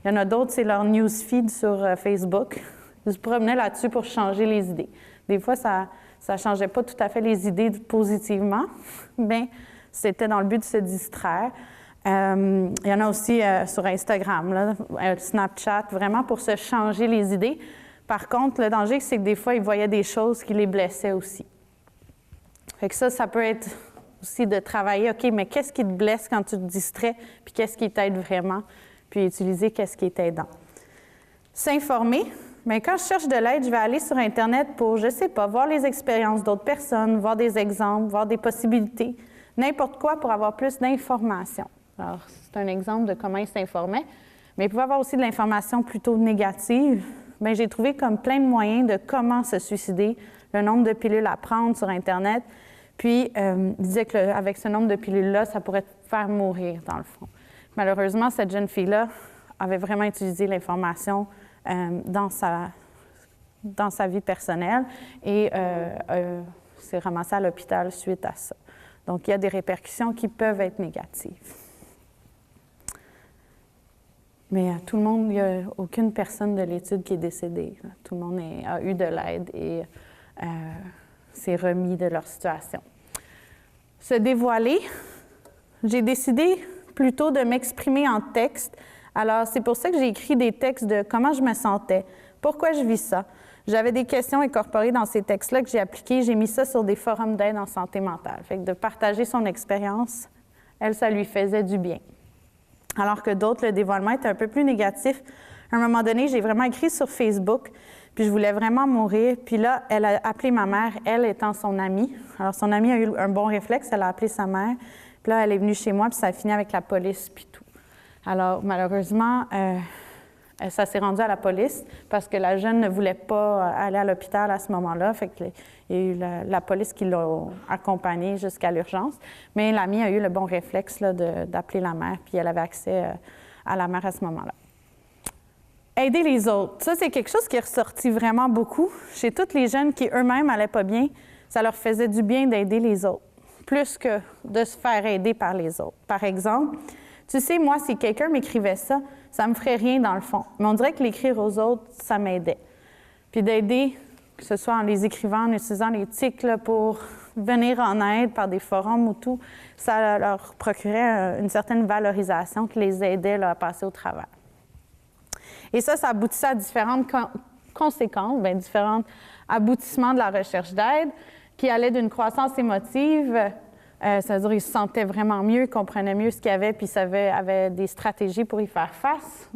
Il y en a d'autres, c'est leur newsfeed sur Facebook. Ils se promenaient là-dessus pour changer les idées. Des fois, ça ne changeait pas tout à fait les idées positivement, mais c'était dans le but de se distraire. Il y en a aussi sur Instagram, là, Snapchat, vraiment pour se changer les idées. Par contre, le danger, c'est que des fois, ils voyaient des choses qui les blessaient aussi. Fait que ça peut être aussi de travailler, OK, mais qu'est-ce qui te blesse quand tu te distrais, puis qu'est-ce qui t'aide vraiment, puis utiliser qu'est-ce qui est aidant. S'informer. Bien, quand je cherche de l'aide, je vais aller sur Internet pour, je ne sais pas, voir les expériences d'autres personnes, voir des exemples, voir des possibilités, n'importe quoi pour avoir plus d'informations. Alors, c'est un exemple de comment ils s'informaient, mais il pouvait y avoir aussi de l'information plutôt négative. Bien, j'ai trouvé comme plein de moyens de comment se suicider, le nombre de pilules à prendre sur Internet. Puis, il disait qu'avec ce nombre de pilules-là, ça pourrait te faire mourir, dans le fond. Malheureusement, cette jeune fille-là avait vraiment utilisé l'information dans sa vie personnelle et s'est ramassée à l'hôpital suite à ça. Donc, il y a des répercussions qui peuvent être négatives. Mais tout le monde, il n'y a aucune personne de l'étude qui est décédée. Tout le monde a eu de l'aide et s'est remis de leur situation. Se dévoiler, j'ai décidé plutôt de m'exprimer en texte. Alors, c'est pour ça que j'ai écrit des textes de comment je me sentais, pourquoi je vis ça. J'avais des questions incorporées dans ces textes-là que j'ai appliquées. J'ai mis ça sur des forums d'aide en santé mentale. Fait que de partager son expérience, elle, ça lui faisait du bien. Alors que d'autres, le dévoilement était un peu plus négatif. À un moment donné, j'ai vraiment écrit sur Facebook, puis je voulais vraiment mourir. Puis là, elle a appelé ma mère, elle étant son amie. Alors, son amie a eu un bon réflexe, elle a appelé sa mère. Puis là, elle est venue chez moi, puis ça a fini avec la police, puis tout. Alors, malheureusement, ça s'est rendu à la police parce que la jeune ne voulait pas aller à l'hôpital à ce moment-là. Fait qu'il y a eu la police qui l'a accompagnée jusqu'à l'urgence. Mais l'amie a eu le bon réflexe là, d'appeler la mère, puis elle avait accès à la mère à ce moment-là. Aider les autres. Ça, c'est quelque chose qui est ressorti vraiment beaucoup. Chez toutes les jeunes qui eux-mêmes n'allaient pas bien, ça leur faisait du bien d'aider les autres, plus que de se faire aider par les autres. Par exemple, tu sais, moi, si quelqu'un m'écrivait ça, ça me ferait rien dans le fond. Mais on dirait que l'écrire aux autres, ça m'aidait. Puis d'aider, que ce soit en les écrivant, en utilisant les tics là, pour venir en aide par des forums ou tout, ça leur procurait une certaine valorisation qui les aidait là, à passer au travers. Et ça aboutissait à différentes conséquences, bien, différents aboutissements de la recherche d'aide qui allaient d'une croissance émotive. Ça veut dire qu'ils se sentaient vraiment mieux, comprenaient mieux ce qu'il y avait, puis avaient des stratégies pour y faire face,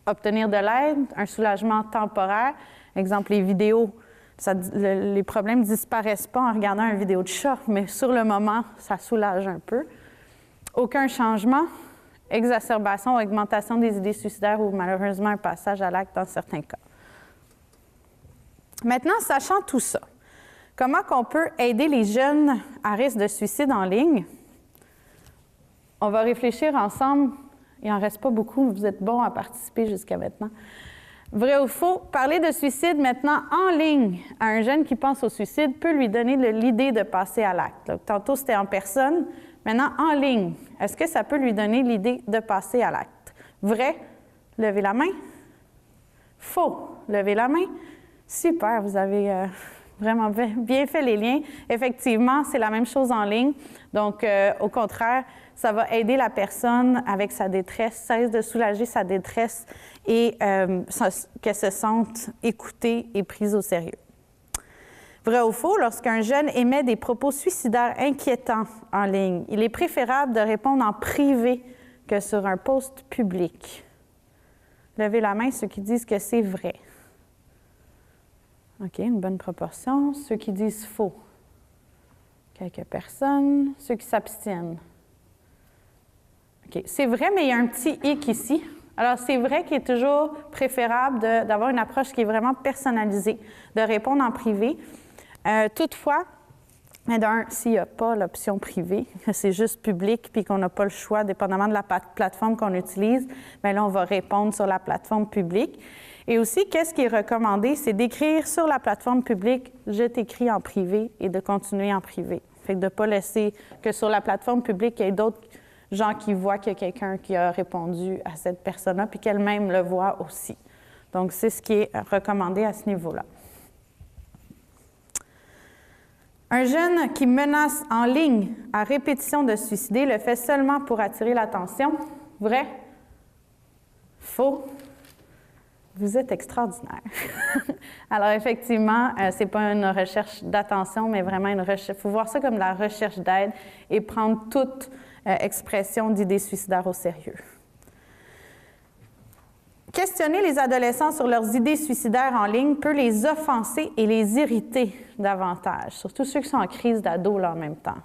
obtenir de l'aide, un soulagement temporaire. Exemple, les vidéos, les problèmes ne disparaissent pas en regardant une vidéo de chat, mais sur le moment, ça soulage un peu. Aucun changement, exacerbation, augmentation des idées suicidaires ou malheureusement un passage à l'acte dans certains cas. Maintenant, sachant tout ça, comment qu'on peut aider les jeunes à risque de suicide en ligne? On va réfléchir ensemble. Il n'en reste pas beaucoup, vous êtes bons à participer jusqu'à maintenant. Vrai ou faux, parler de suicide maintenant en ligne à un jeune qui pense au suicide peut lui donner l'idée de passer à l'acte. Tantôt, c'était en personne. Maintenant, en ligne, est-ce que ça peut lui donner l'idée de passer à l'acte? Vrai, levez la main. Faux, levez la main. Super, vous avez vraiment bien fait les liens. Effectivement, c'est la même chose en ligne. Donc, au contraire, ça va aider la personne avec sa détresse, ça risque de soulager sa détresse et qu'elle se sente écoutée et prise au sérieux. Vrai ou faux, lorsqu'un jeune émet des propos suicidaires inquiétants en ligne, il est préférable de répondre en privé que sur un post public. Levez la main ceux qui disent que c'est vrai. OK, une bonne proportion. Ceux qui disent faux. Quelques personnes. Ceux qui s'abstiennent. OK, c'est vrai, mais il y a un petit hic ici. Alors, c'est vrai qu'il est toujours préférable d'avoir une approche qui est vraiment personnalisée, de répondre en privé. Toutefois, s'il n'y a pas l'option privée, c'est juste public puis qu'on n'a pas le choix, dépendamment de la plateforme qu'on utilise, bien là, on va répondre sur la plateforme publique. Et aussi, qu'est-ce qui est recommandé? C'est d'écrire sur la plateforme publique « Je t'écris en privé » et de continuer en privé. Fait que de ne pas laisser que sur la plateforme publique, il y ait d'autres gens qui voient qu'il y a quelqu'un qui a répondu à cette personne-là puis qu'elle-même le voit aussi. Donc, c'est ce qui est recommandé à ce niveau-là. Un jeune qui menace en ligne à répétition de se suicider le fait seulement pour attirer l'attention. Vrai? Faux? Vous êtes extraordinaire. Alors, effectivement, ce n'est pas une recherche d'attention, mais vraiment une recherche. Il faut voir ça comme la recherche d'aide et prendre toute expression d'idées suicidaires au sérieux. Questionner les adolescents sur leurs idées suicidaires en ligne peut les offenser et les irriter davantage, surtout ceux qui sont en crise d'ado là en même temps.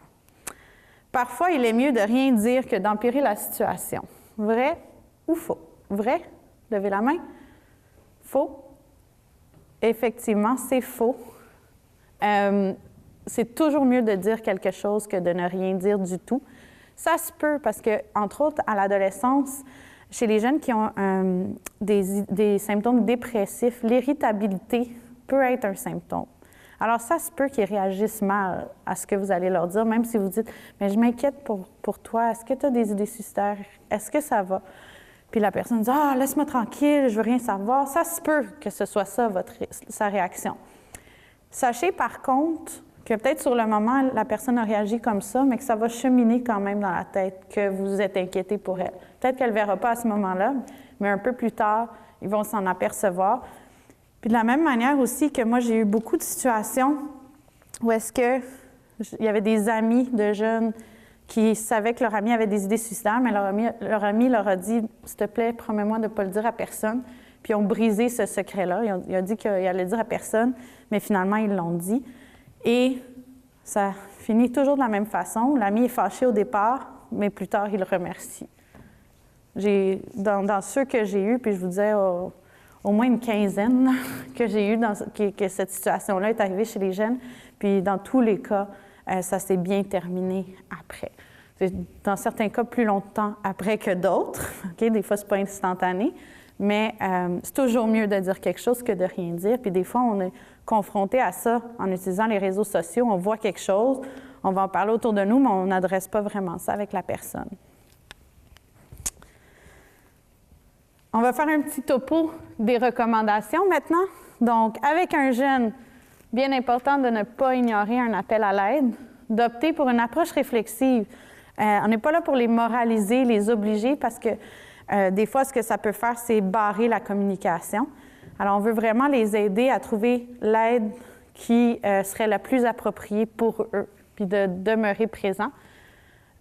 Parfois, il est mieux de rien dire que d'empirer la situation. Vrai ou faux? Vrai? Levez la main. Faux? Effectivement, c'est faux. C'est toujours mieux de dire quelque chose que de ne rien dire du tout. Ça se peut parce que, entre autres, à l'adolescence, chez les jeunes qui ont des symptômes dépressifs, l'irritabilité peut être un symptôme. Alors, ça se peut qu'ils réagissent mal à ce que vous allez leur dire, même si vous dites « Mais je m'inquiète pour toi, est-ce que tu as des idées suicidaires? Est-ce que ça va? » Puis la personne dit « Ah, laisse-moi tranquille, je veux rien savoir. » Ça se peut que ce soit ça, sa réaction. Sachez par contre que peut-être sur le moment, la personne a réagi comme ça, mais que ça va cheminer quand même dans la tête, que vous êtes inquiété pour elle. Peut-être qu'elle ne verra pas à ce moment-là, mais un peu plus tard, ils vont s'en apercevoir. Puis de la même manière aussi que moi, j'ai eu beaucoup de situations où est-ce qu'il y avait des amis de jeunes qui savaient que leur ami avait des idées suicidaires, mais leur ami leur a dit « S'il te plaît, promets-moi de ne pas le dire à personne ». Puis ils ont brisé ce secret-là. Ils ont dit qu'ils allaient le dire à personne, mais finalement, ils l'ont dit. Et ça finit toujours de la même façon. L'ami est fâché au départ, mais plus tard, il le remercie. Dans ceux que j'ai eus, puis je vous disais au moins une quinzaine là, que j'ai eu que cette situation-là est arrivée chez les jeunes, puis dans tous les cas, ça s'est bien terminé après. Dans certains cas, plus longtemps après que d'autres. Okay? Des fois, ce n'est pas instantané. Mais c'est toujours mieux de dire quelque chose que de rien dire. Puis des fois, on est confronté à ça en utilisant les réseaux sociaux. On voit quelque chose, on va en parler autour de nous, mais on n'adresse pas vraiment ça avec la personne. On va faire un petit topo des recommandations maintenant. Donc, avec un jeune, bien important de ne pas ignorer un appel à l'aide, d'opter pour une approche réflexive. On n'est pas là pour les moraliser, les obliger, parce que des fois, ce que ça peut faire, c'est barrer la communication. Alors, on veut vraiment les aider à trouver l'aide qui serait la plus appropriée pour eux, puis de demeurer présent.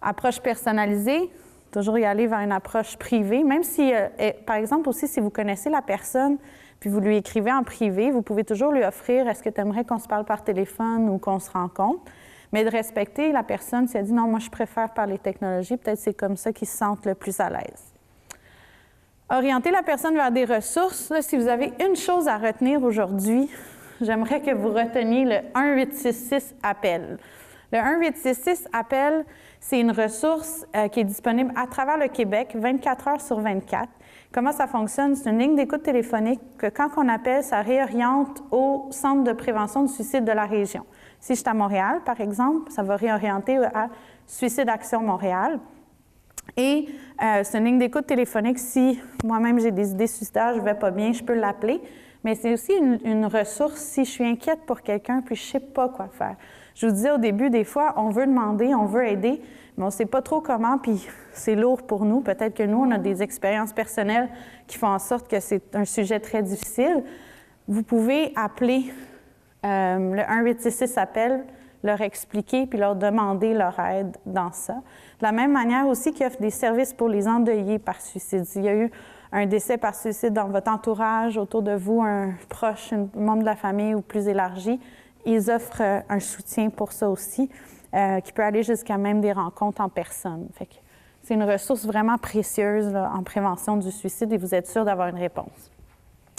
Approche personnalisée, toujours y aller vers une approche privée, même si, par exemple aussi, si vous connaissez la personne, puis vous lui écrivez en privé, vous pouvez toujours lui offrir « Est-ce que tu aimerais qu'on se parle par téléphone ou qu'on se rencontre? » Mais de respecter la personne, si elle dit « Non, moi, je préfère par les technologies », peut-être c'est comme ça qu'ils se sentent le plus à l'aise. Orienter la personne vers des ressources. Là, si vous avez une chose à retenir aujourd'hui, j'aimerais que vous reteniez le 1-866-APPEL. Le 1-866-APPEL, c'est une ressource qui est disponible à travers le Québec, 24 heures sur 24. Comment ça fonctionne? C'est une ligne d'écoute téléphonique que quand on appelle, ça réoriente au Centre de prévention du suicide de la région. Si je suis à Montréal, par exemple, ça va réorienter à Suicide Action Montréal. Et c'est une ligne d'écoute téléphonique. Si moi-même j'ai des idées suicidaires, je ne vais pas bien, je peux l'appeler. Mais c'est aussi une ressource si je suis inquiète pour quelqu'un puis je ne sais pas quoi faire. Je vous disais au début, des fois, on veut demander, on veut aider, mais on ne sait pas trop comment, puis c'est lourd pour nous. Peut-être que nous, on a des expériences personnelles qui font en sorte que c'est un sujet très difficile. Vous pouvez appeler le 1-866-APPEL, leur expliquer puis leur demander leur aide dans ça. De la même manière aussi qu'ils offrent des services pour les endeuillés par suicide. S'il y a eu un décès par suicide dans votre entourage, autour de vous, un proche, un membre de la famille ou plus élargi, ils offrent un soutien pour ça aussi, qui peut aller jusqu'à même des rencontres en personne. Fait que c'est une ressource vraiment précieuse là, en prévention du suicide et vous êtes sûr d'avoir une réponse.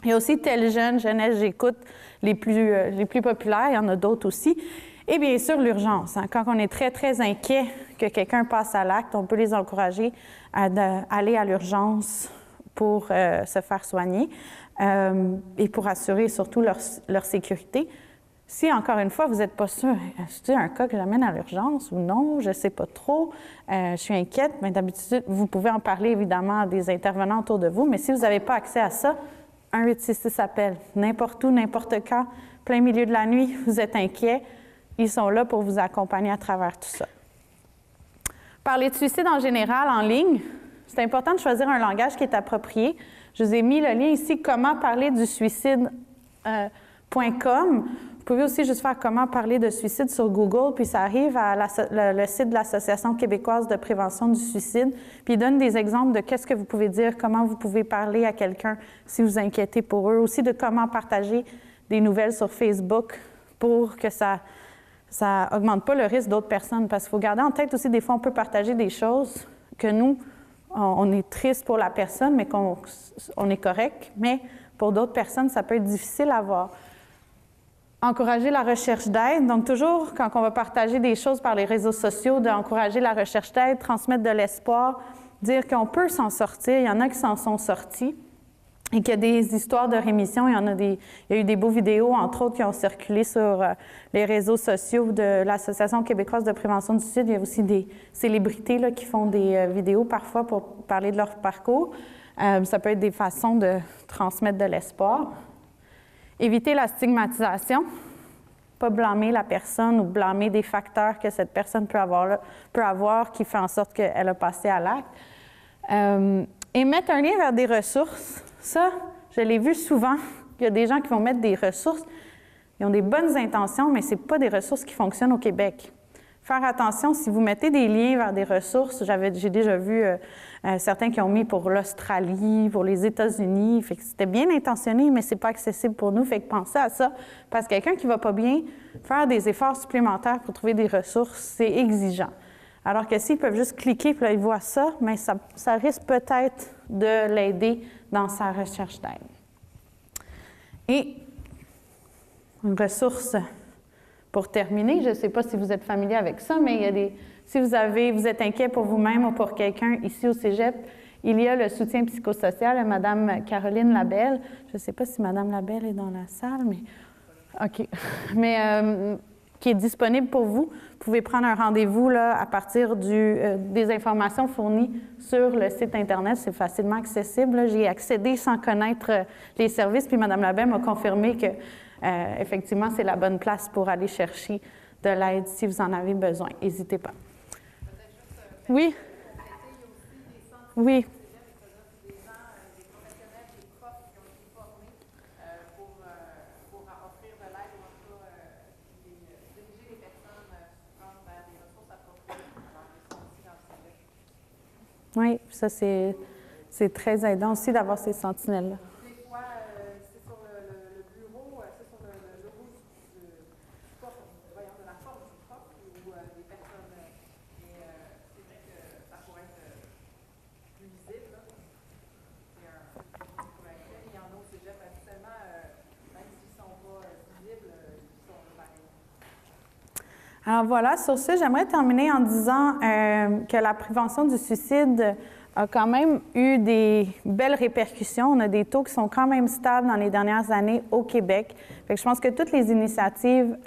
Il y a aussi Tel Jeune, Jeunesse, J'écoute, les plus populaires, il y en a d'autres aussi. Et bien sûr, l'urgence. Hein. Quand on est très, très inquiet que quelqu'un passe à l'acte, on peut les encourager à aller à l'urgence pour se faire soigner et pour assurer surtout leur sécurité. Si, encore une fois, vous n'êtes pas sûr, est-ce un cas que j'amène à l'urgence ou non, je ne sais pas trop, je suis inquiète, mais d'habitude, vous pouvez en parler évidemment à des intervenants autour de vous, mais si vous n'avez pas accès à ça, 1-866-APPEL, n'importe où, n'importe quand, plein milieu de la nuit, vous êtes inquiet, ils sont là pour vous accompagner à travers tout ça. Parler de suicide en général en ligne, c'est important de choisir un langage qui est approprié. Je vous ai mis le lien ici, comment parler du suicide.com. Vous pouvez aussi juste faire comment parler de suicide sur Google, puis ça arrive à le site de l'Association québécoise de prévention du suicide, puis il donne des exemples de qu'est-ce que vous pouvez dire, comment vous pouvez parler à quelqu'un si vous inquiétez pour eux, aussi de comment partager des nouvelles sur Facebook pour que ça augmente pas le risque d'autres personnes. Parce qu'il faut garder en tête aussi, des fois, on peut partager des choses que nous, on est triste pour la personne, mais qu'on est correct, mais pour d'autres personnes, ça peut être difficile à voir. Encourager la recherche d'aide. Donc, toujours, quand on va partager des choses par les réseaux sociaux, d'encourager la recherche d'aide, transmettre de l'espoir, dire qu'on peut s'en sortir. Il y en a qui s'en sont sortis et qu'il y a des histoires de rémission. Il y a eu des beaux vidéos, entre autres, qui ont circulé sur les réseaux sociaux de l'Association québécoise de prévention du suicide. Il y a aussi des célébrités là, qui font des vidéos parfois pour parler de leur parcours. Ça peut être des façons de transmettre de l'espoir. Éviter la stigmatisation. pas blâmer la personne ou blâmer des facteurs que cette personne peut avoir qui fait en sorte qu'elle a passé à l'acte. Et mettre un lien vers des ressources, ça, je l'ai vu souvent, il y a des gens qui vont mettre des ressources, ils ont des bonnes intentions, mais ce n'est pas des ressources qui fonctionnent au Québec. Faire attention, si vous mettez des liens vers des ressources, j'ai déjà vu certains qui ont mis pour l'Australie, pour les États-Unis, fait que c'était bien intentionné, mais c'est pas accessible pour nous, fait que pensez à ça, parce que quelqu'un qui va pas bien, faire des efforts supplémentaires pour trouver des ressources, c'est exigeant. Alors que s'ils peuvent juste cliquer, puis là, ils voient ça, mais ça risque peut-être de l'aider dans sa recherche d'aide. Et une ressource, pour terminer, je ne sais pas si vous êtes familier avec ça, mais il y a si vous êtes inquiet pour vous-même ou pour quelqu'un ici au Cégep, il y a le soutien psychosocial. Mme Caroline Labelle, je ne sais pas si Mme Labelle est dans la salle, mais OK. Mais qui est disponible pour vous. Vous pouvez prendre un rendez-vous là, à partir des informations fournies sur le site Internet. C'est facilement accessible. J'y ai accédé sans connaître les services, puis Mme Labelle m'a confirmé que effectivement, c'est la bonne place pour aller chercher de l'aide si vous en avez besoin. N'hésitez pas. Oui. Oui. Des professionnels, des profs qui ont été formés pour offrir de l'aide ou en tout cas diriger les personnes vers des ressources appropriées. Alors, ils sont aussi dans le sujet. Oui, ça c'est très aidant aussi d'avoir ces sentinelles-là. Des fois, c'est sur le bureau, c'est sur le logo de la forme du prof ou des personnes. Et c'est vrai que ça pourrait être plus visible. Là. C'est un pour laquelle il y en a au cégep habituellement, même s'ils ne sont pas visibles, ils sont pareils. Alors voilà, sur ce, j'aimerais terminer en disant que la prévention du suicide a quand même eu des belles répercussions. On a des taux qui sont quand même stables dans les dernières années au Québec. Fait que je pense que toutes les initiatives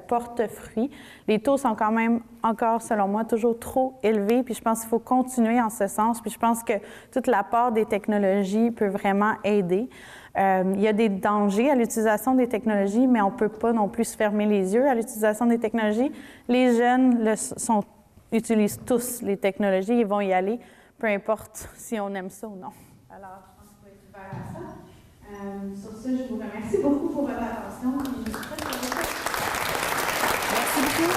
portent fruit. Les taux sont quand même encore, selon moi, toujours trop élevés. Puis je pense qu'il faut continuer en ce sens. Puis je pense que tout l'apport des technologies peut vraiment aider. Il y a des dangers à l'utilisation des technologies, mais on ne peut pas non plus se fermer les yeux à l'utilisation des technologies. Les jeunes utilisent tous les technologies, ils vont y aller, peu importe si on aime ça ou non. Alors, je pense qu'on va être ouvert à ça. Sur ce, je vous remercie beaucoup pour votre attention. Merci beaucoup.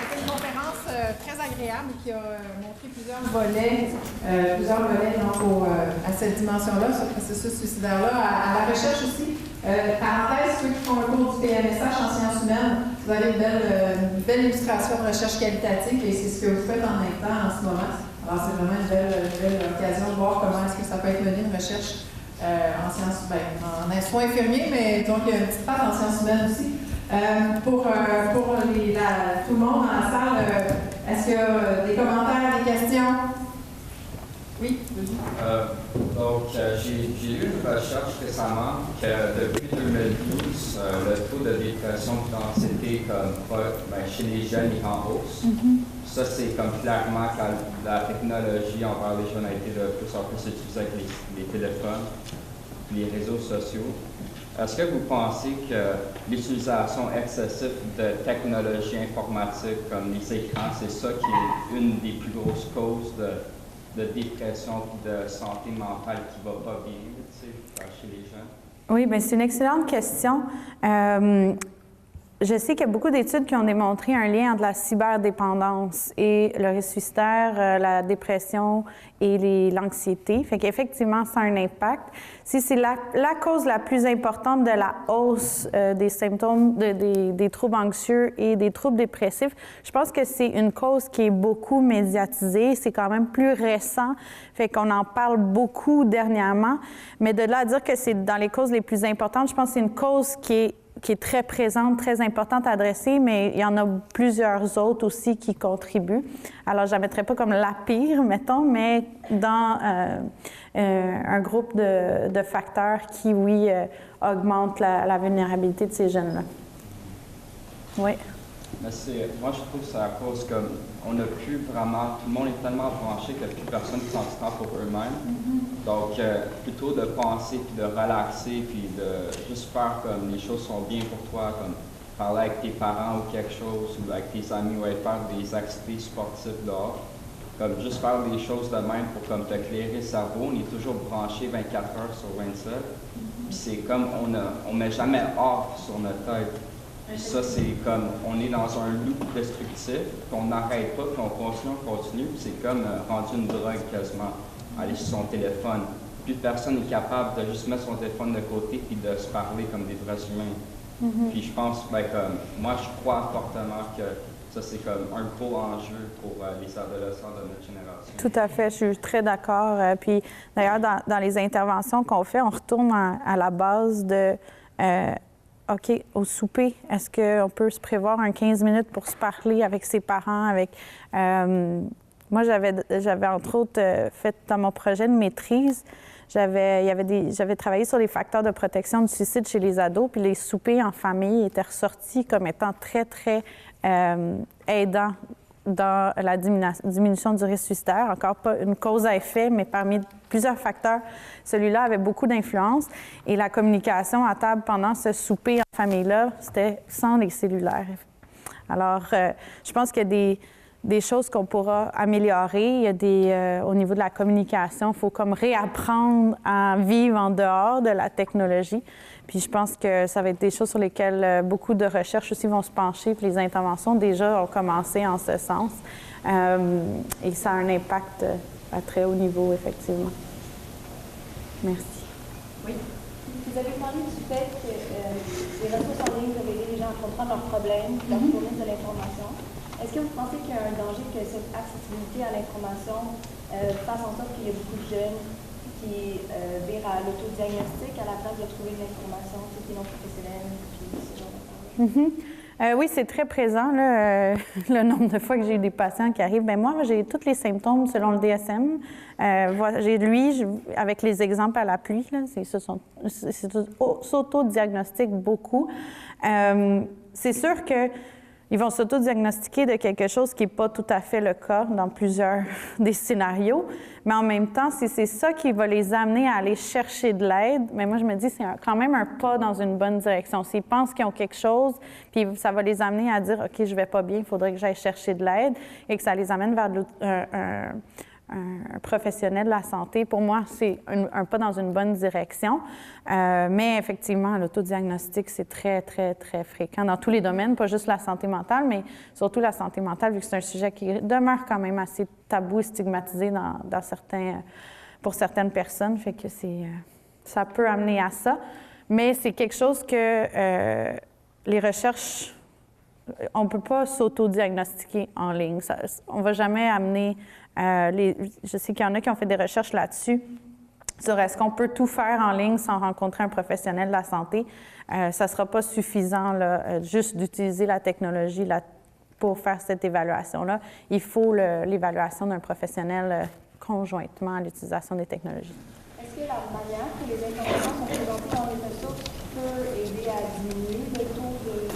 C'était une conférence très agréable qui a montré plusieurs volets à cette dimension-là, ce processus suicidaire-là, à la recherche aussi. Parenthèse, ceux qui font le cours du PMSH en sciences humaines, vous avez une belle illustration de recherche qualitative et c'est ce que vous faites en même temps en ce moment. Alors, c'est vraiment une belle occasion de voir comment est-ce que ça peut être mené une recherche en sciences, en soins infirmiers, mais donc il y a une petite part en sciences humaines aussi. Pour tout le monde dans la salle, est-ce qu'il y a des commentaires, des questions? Oui, j'ai lu une recherche récemment que depuis 2012, le taux de dépression de d'anxiété chez les jeunes est en hausse. Ça, c'est comme clairement quand la technologie envers les jeunes a été de plus en plus utilisée avec les téléphones, les réseaux sociaux. Est-ce que vous pensez que l'utilisation excessive de technologies informatiques comme les écrans, c'est ça qui est une des plus grosses causes de dépression et de santé mentale qui ne va pas bien chez les jeunes? Oui, bien, c'est une excellente question. Je sais qu'il y a beaucoup d'études qui ont démontré un lien entre la cyberdépendance et le risque suicidaire, la dépression et l'anxiété. Fait qu'effectivement, ça a un impact. Si c'est la cause la plus importante de la hausse des symptômes des troubles anxieux et des troubles dépressifs, je pense que c'est une cause qui est beaucoup médiatisée. C'est quand même plus récent, fait qu'on en parle beaucoup dernièrement. Mais de là à dire que c'est dans les causes les plus importantes, je pense que c'est une cause qui est très présente, très importante à adresser, mais il y en a plusieurs autres aussi qui contribuent. Alors, je ne la mettrai pas comme la pire, mettons, mais dans un groupe de facteurs qui, oui, augmentent la vulnérabilité de ces jeunes-là. Oui. Moi, je trouve que c'est à cause qu'on n'a plus vraiment, tout le monde est tellement branché qu'il n'y a plus personne qui prend du temps pour eux-mêmes. Donc, plutôt de penser, puis de relaxer, puis de juste faire comme les choses sont bien pour toi, comme parler avec tes parents ou quelque chose, ou avec tes amis, ou aller faire des activités sportives dehors. Comme juste faire des choses de même pour comme t'éclairer le cerveau. On est toujours branché 24 heures sur 27. Puis c'est comme on met jamais off sur notre tête. Puis ça, c'est comme on est dans un loop destructif, puis on n'arrête pas, puis on continue, puis c'est comme rendu une drogue quasiment. Aller sur son téléphone. Plus personne n'est capable de juste mettre son téléphone de côté puis de se parler comme des vrais humains. Puis je pense, moi je crois fortement que ça c'est comme un gros enjeu pour les adolescents de notre génération. Tout à fait, je suis très d'accord. Puis d'ailleurs, dans les interventions qu'on fait, on retourne à la base de OK, au souper, est-ce qu'on peut se prévoir un 15 minutes pour se parler avec ses parents, moi, j'avais entre autres fait dans mon projet de maîtrise, j'avais travaillé sur les facteurs de protection du suicide chez les ados, puis les soupers en famille étaient ressortis comme étant très, très aidants dans la diminution du risque suicidaire. Encore pas une cause à effet, mais parmi plusieurs facteurs, celui-là avait beaucoup d'influence. Et la communication à table pendant ce souper en famille-là, c'était sans les cellulaires. Alors, je pense qu'il y a des choses qu'on pourra améliorer. Il y a au niveau de la communication, il faut comme réapprendre à vivre en dehors de la technologie. Puis je pense que ça va être des choses sur lesquelles beaucoup de recherches aussi vont se pencher. Puis les interventions déjà ont commencé en ce sens. Et ça a un impact à très haut niveau, effectivement. Merci. Oui. Vous avez parlé du fait que les ressources en ligne peuvent aider les gens à comprendre leurs problèmes, leur fournir de l'information. Est-ce que vous pensez qu'il y a un danger que cette accessibilité à l'information fasse en sorte qu'il y a beaucoup de jeunes qui virent à l'autodiagnostic à la place de trouver de l'information qui est non professionnelle, puis ce genre de oui, c'est très présent, là, le nombre de fois que j'ai eu des patients qui arrivent. Bien, moi, j'ai tous les symptômes selon le DSM. J'ai avec les exemples à l'appui, c'est s'auto-diagnostique beaucoup. C'est sûr que ils vont s'auto-diagnostiquer de quelque chose qui n'est pas tout à fait le cas dans plusieurs des scénarios. Mais en même temps, si c'est ça qui va les amener à aller chercher de l'aide, mais moi, je me dis c'est quand même un pas dans une bonne direction. S'ils pensent qu'ils ont quelque chose, puis ça va les amener à dire « OK, je ne vais pas bien, il faudrait que j'aille chercher de l'aide », et que ça les amène vers un professionnel de la santé, pour moi, c'est un pas dans une bonne direction. Mais effectivement, l'autodiagnostic, c'est très, très, très fréquent dans tous les domaines, pas juste la santé mentale, mais surtout la santé mentale, vu que c'est un sujet qui demeure quand même assez tabou et stigmatisé pour certaines personnes. Fait que ça peut amener à ça. Mais c'est quelque chose que les recherches, on ne peut pas s'auto-diagnostiquer en ligne. On ne va jamais amener... je sais qu'il y en a qui ont fait des recherches là-dessus, sur est-ce qu'on peut tout faire en ligne sans rencontrer un professionnel de la santé. Ça ne sera pas suffisant là, juste d'utiliser la technologie pour faire cette évaluation-là. Il faut l'évaluation d'un professionnel conjointement à l'utilisation des technologies. Est-ce que la manière que les informations sont présentées dans les ressources peut aider à diminuer le taux de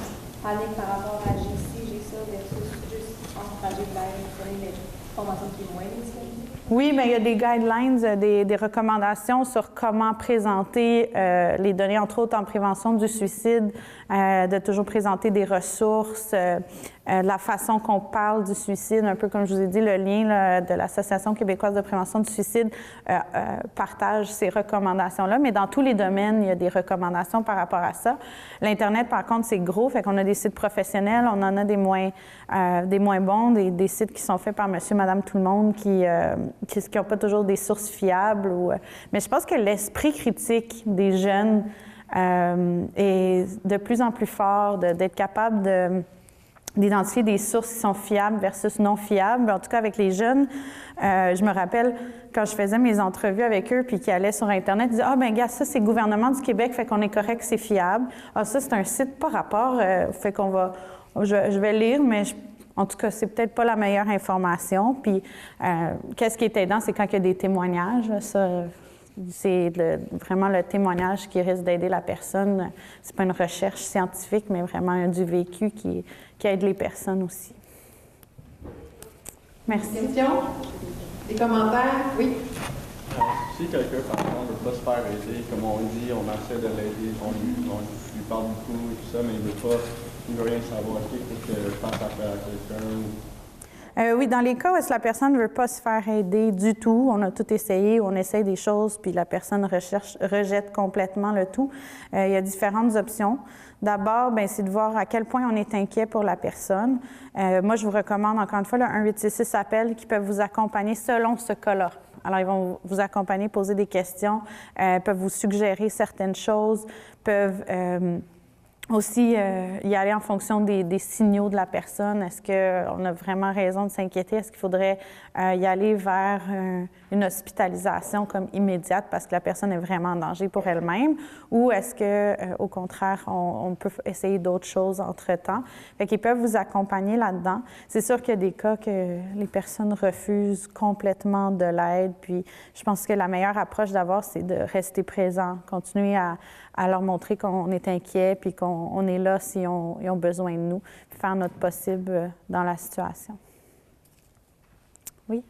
panique par rapport à j'ai ci, j'ai ça, versus juste encourager de l'aide, formation qui est moins disponible? Oui, mais il y a des guidelines, des recommandations sur comment présenter les données, entre autres en prévention du suicide, de toujours présenter des ressources, la façon qu'on parle du suicide, un peu comme je vous ai dit, le lien là, de l'Association québécoise de prévention du suicide partage ces recommandations-là, mais dans tous les domaines, il y a des recommandations par rapport à ça. L'Internet, par contre, c'est gros, fait qu'on a des sites professionnels, on en a des moins bons, des sites qui sont faits par monsieur, madame, tout le monde, qui n'ont pas toujours des sources fiables. Mais je pense que l'esprit critique des jeunes est de plus en plus fort, d'être capable d'identifier des sources qui sont fiables versus non fiables. En tout cas, avec les jeunes, je me rappelle quand je faisais mes entrevues avec eux puis qu'ils allaient sur Internet, ils disaient « Ah, ben gars, ça, c'est le gouvernement du Québec, fait qu'on est correct, c'est fiable. Ah, ça, c'est un site pas rapport, fait qu'on va... Je vais lire, mais en tout cas, c'est peut-être pas la meilleure information. Puis, qu'est-ce qui est aidant, c'est quand il y a des témoignages. Ça, C'est vraiment le témoignage qui risque d'aider la personne. C'est pas une recherche scientifique, mais vraiment du vécu qui aide les personnes aussi. Merci. Des questions? Des commentaires? Oui? Si quelqu'un, par exemple, ne veut pas se faire aider, comme on dit, on essaie de l'aider, on lui parle beaucoup et tout ça, mais il ne veut rien savoir. Est-ce qu'il faut que je pense à faire à quelqu'un? Oui, dans les cas où la personne ne veut pas se faire aider du tout, on a tout essayé, on essaye des choses, puis la personne rejette complètement le tout, il y a différentes options. D'abord, c'est de voir à quel point on est inquiet pour la personne. Moi, je vous recommande encore une fois le 1-866 appel qui peuvent vous accompagner selon ce cas-là. Alors, ils vont vous accompagner, poser des questions, peuvent vous suggérer certaines choses, peuvent aussi y aller en fonction des signaux de la personne. Est-ce qu'on a vraiment raison de s'inquiéter? Est-ce qu'il faudrait y aller vers une hospitalisation comme immédiate parce que la personne est vraiment en danger pour elle-même? Ou est-ce qu'au contraire, on peut essayer d'autres choses entre-temps? Fait qu'ils peuvent vous accompagner là-dedans. C'est sûr qu'il y a des cas que les personnes refusent complètement de l'aide. Puis je pense que la meilleure approche d'avoir, c'est de rester présent, continuer à leur montrer qu'on est inquiet puis qu'on est là s'ils ont besoin de nous, puis faire notre possible dans la situation. Oui?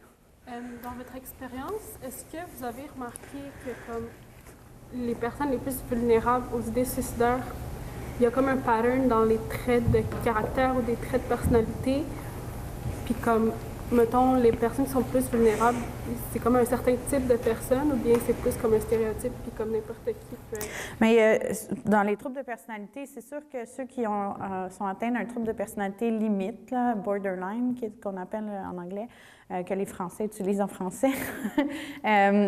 Dans votre expérience, est-ce que vous avez remarqué que comme les personnes les plus vulnérables aux idées suicidaires, il y a comme un pattern dans les traits de caractère ou des traits de personnalité, puis comme mettons, les personnes qui sont plus vulnérables, c'est comme un certain type de personne ou bien c'est plus comme un stéréotype puis comme n'importe qui peut... Mais dans les troubles de personnalité, c'est sûr que ceux qui sont atteints d'un trouble de personnalité limite, là, borderline, qu'on appelle en anglais, que les Français utilisent en français,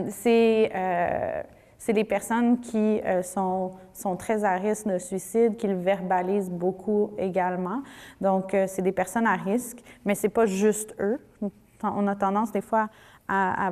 c'est les personnes qui sont très à risque de suicide, qui le verbalisent beaucoup également. Donc, c'est des personnes à risque, mais c'est pas juste eux. On a tendance des fois à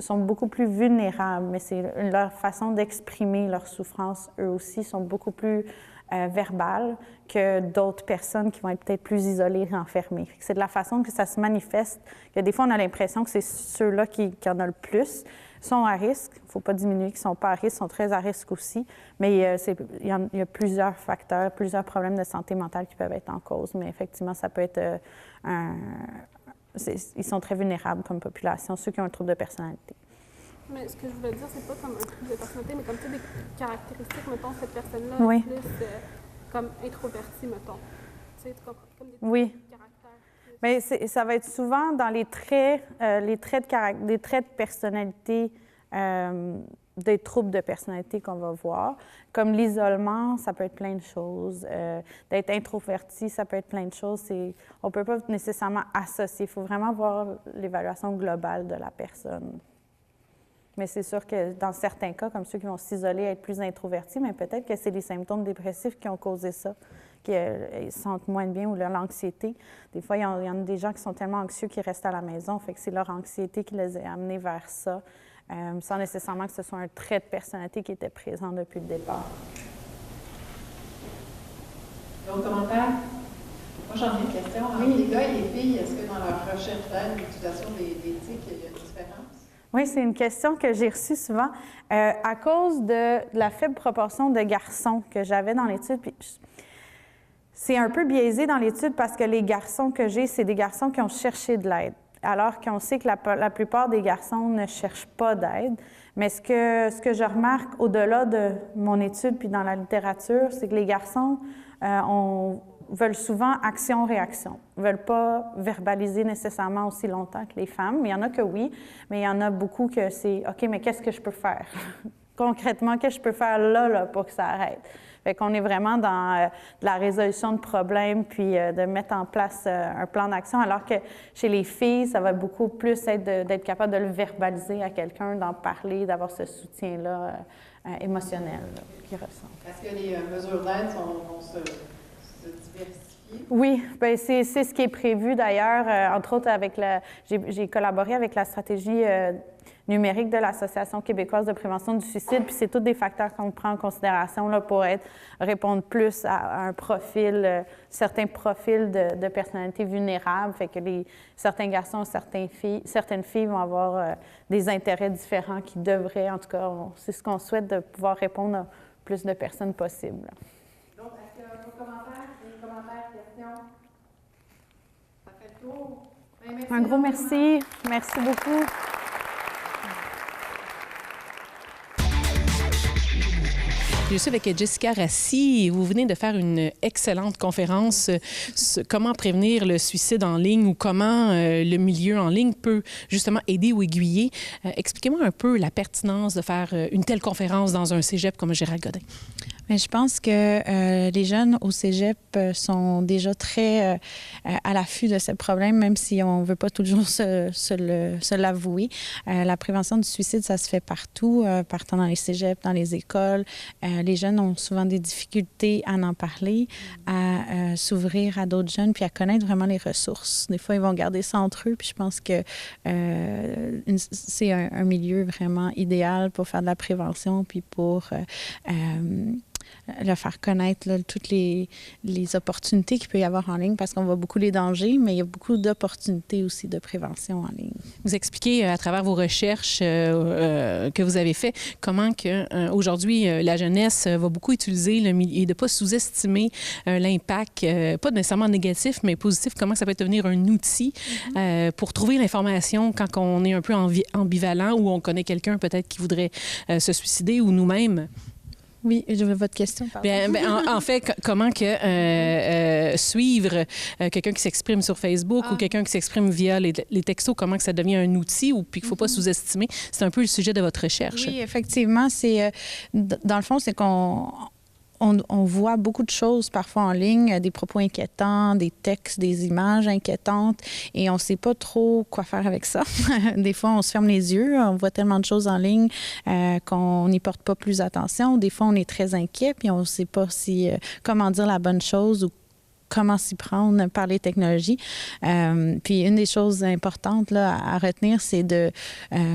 sont beaucoup plus vulnérables, mais c'est leur façon d'exprimer leur souffrance, eux aussi, sont beaucoup plus verbales que d'autres personnes qui vont être peut-être plus isolées, renfermées. C'est de la façon que ça se manifeste que des fois, on a l'impression que c'est ceux-là qui en ont le plus. Sont à risque, il ne faut pas diminuer qu'ils ne sont pas à risque, sont très à risque aussi, mais il y a plusieurs facteurs, plusieurs problèmes de santé mentale qui peuvent être en cause, mais effectivement, ça peut être ils sont très vulnérables comme population, ceux qui ont un trouble de personnalité. Mais ce que je voulais dire, c'est pas comme un trouble de personnalité, mais comme tu sais, des caractéristiques, mettons, cette personne-là oui. est plus comme introvertie, mettons. Tu sais, comme des oui. caractères. Mais ça va être souvent dans les traits de personnalité, des troubles de personnalité qu'on va voir. Comme l'isolement, ça peut être plein de choses. D'être introverti, ça peut être plein de choses. On ne peut pas nécessairement associer. Il faut vraiment voir l'évaluation globale de la personne. Mais c'est sûr que dans certains cas, comme ceux qui vont s'isoler, être plus introvertis, mais peut-être que c'est les symptômes dépressifs qui ont causé ça, qu'ils se sentent moins bien ou l'anxiété. Des fois, il y en a des gens qui sont tellement anxieux qu'ils restent à la maison, fait que c'est leur anxiété qui les a amenés vers ça, sans nécessairement que ce soit un trait de personnalité qui était présent depuis le départ. D'autres commentaires? Moi, j'en ai une question. Entre les gars et les filles, est-ce que dans leur recherche d'aide, l'utilisation des tics, il y a une différence? Oui, c'est une question que j'ai reçue souvent. À cause de la faible proportion de garçons que j'avais dans l'étude, puis c'est un peu biaisé dans l'étude parce que les garçons que j'ai, c'est des garçons qui ont cherché de l'aide, alors qu'on sait que la plupart des garçons ne cherchent pas d'aide. Mais ce que je remarque au-delà de mon étude puis dans la littérature, c'est que les garçons veulent souvent action-réaction, ne veulent pas verbaliser nécessairement aussi longtemps que les femmes. Il y en a que oui, mais il y en a beaucoup que c'est « OK, mais qu'est-ce que je peux faire? Concrètement, qu'est-ce que je peux faire là pour que ça arrête? » Fait qu'on est vraiment dans de la résolution de problèmes puis de mettre en place un plan d'action, alors que chez les filles, ça va beaucoup plus être d'être capable de le verbaliser à quelqu'un, d'en parler, d'avoir ce soutien-là émotionnel qu'ils ressentent. Est-ce que les mesures d'aide vont se diversifier? Oui, bien, c'est ce qui est prévu d'ailleurs, entre autres avec j'ai collaboré avec la stratégie numérique de l'Association québécoise de prévention du suicide. Puis c'est tous des facteurs qu'on prend en considération là, pour répondre plus à un profil, certains profils de personnalités vulnérables. Fait que certains garçons, certaines filles vont avoir des intérêts différents qui devraient, en tout cas, c'est ce qu'on souhaite, de pouvoir répondre à plus de personnes possibles. Donc, est-ce qu'il y a d'autres commentaires, questions? Ça fait le tour. Bien, merci. Un gros merci. Merci beaucoup. Je suis avec Jessica Rassi. Vous venez de faire une excellente conférence comment prévenir le suicide en ligne ou comment le milieu en ligne peut justement aider ou aiguiller. Expliquez-moi un peu la pertinence de faire une telle conférence dans un cégep comme Gérald-Godin. Mais je pense que les jeunes au cégep sont déjà très à l'affût de ce problème, même si on ne veut pas toujours se l'avouer. La prévention du suicide, ça se fait partout dans les cégeps, dans les écoles. Les jeunes ont souvent des difficultés à en parler, à s'ouvrir à d'autres jeunes, puis à connaître vraiment les ressources. Des fois, ils vont garder ça entre eux, puis je pense que c'est un milieu vraiment idéal pour faire de la prévention, puis pour leur faire connaître là, toutes les opportunités qu'il peut y avoir en ligne, parce qu'on voit beaucoup les dangers, mais il y a beaucoup d'opportunités aussi de prévention en ligne. Vous expliquez à travers vos recherches que vous avez fait comment que aujourd'hui la jeunesse va beaucoup utiliser le milieu et de ne pas sous-estimer l'impact, pas nécessairement négatif, mais positif, comment ça peut devenir un outil pour trouver l'information quand on est un peu ambivalent ou on connaît quelqu'un peut-être qui voudrait se suicider ou nous-mêmes. Oui, je veux votre question. En fait, comment que suivre quelqu'un qui s'exprime sur Facebook ou quelqu'un qui s'exprime via les textos, comment que ça devient un outil ou puis qu'il ne faut pas sous-estimer. C'est un peu le sujet de votre recherche. Oui, effectivement. C'est, dans le fond, c'est qu'on voit beaucoup de choses parfois en ligne, des propos inquiétants, des textes, des images inquiétantes, et on ne sait pas trop quoi faire avec ça. Des fois, on se ferme les yeux, on voit tellement de choses en ligne qu'on n'y porte pas plus attention. Des fois, on est très inquiet, puis on ne sait pas comment dire la bonne chose ou comment s'y prendre par les technologies. Puis une des choses importantes là, à retenir, c'est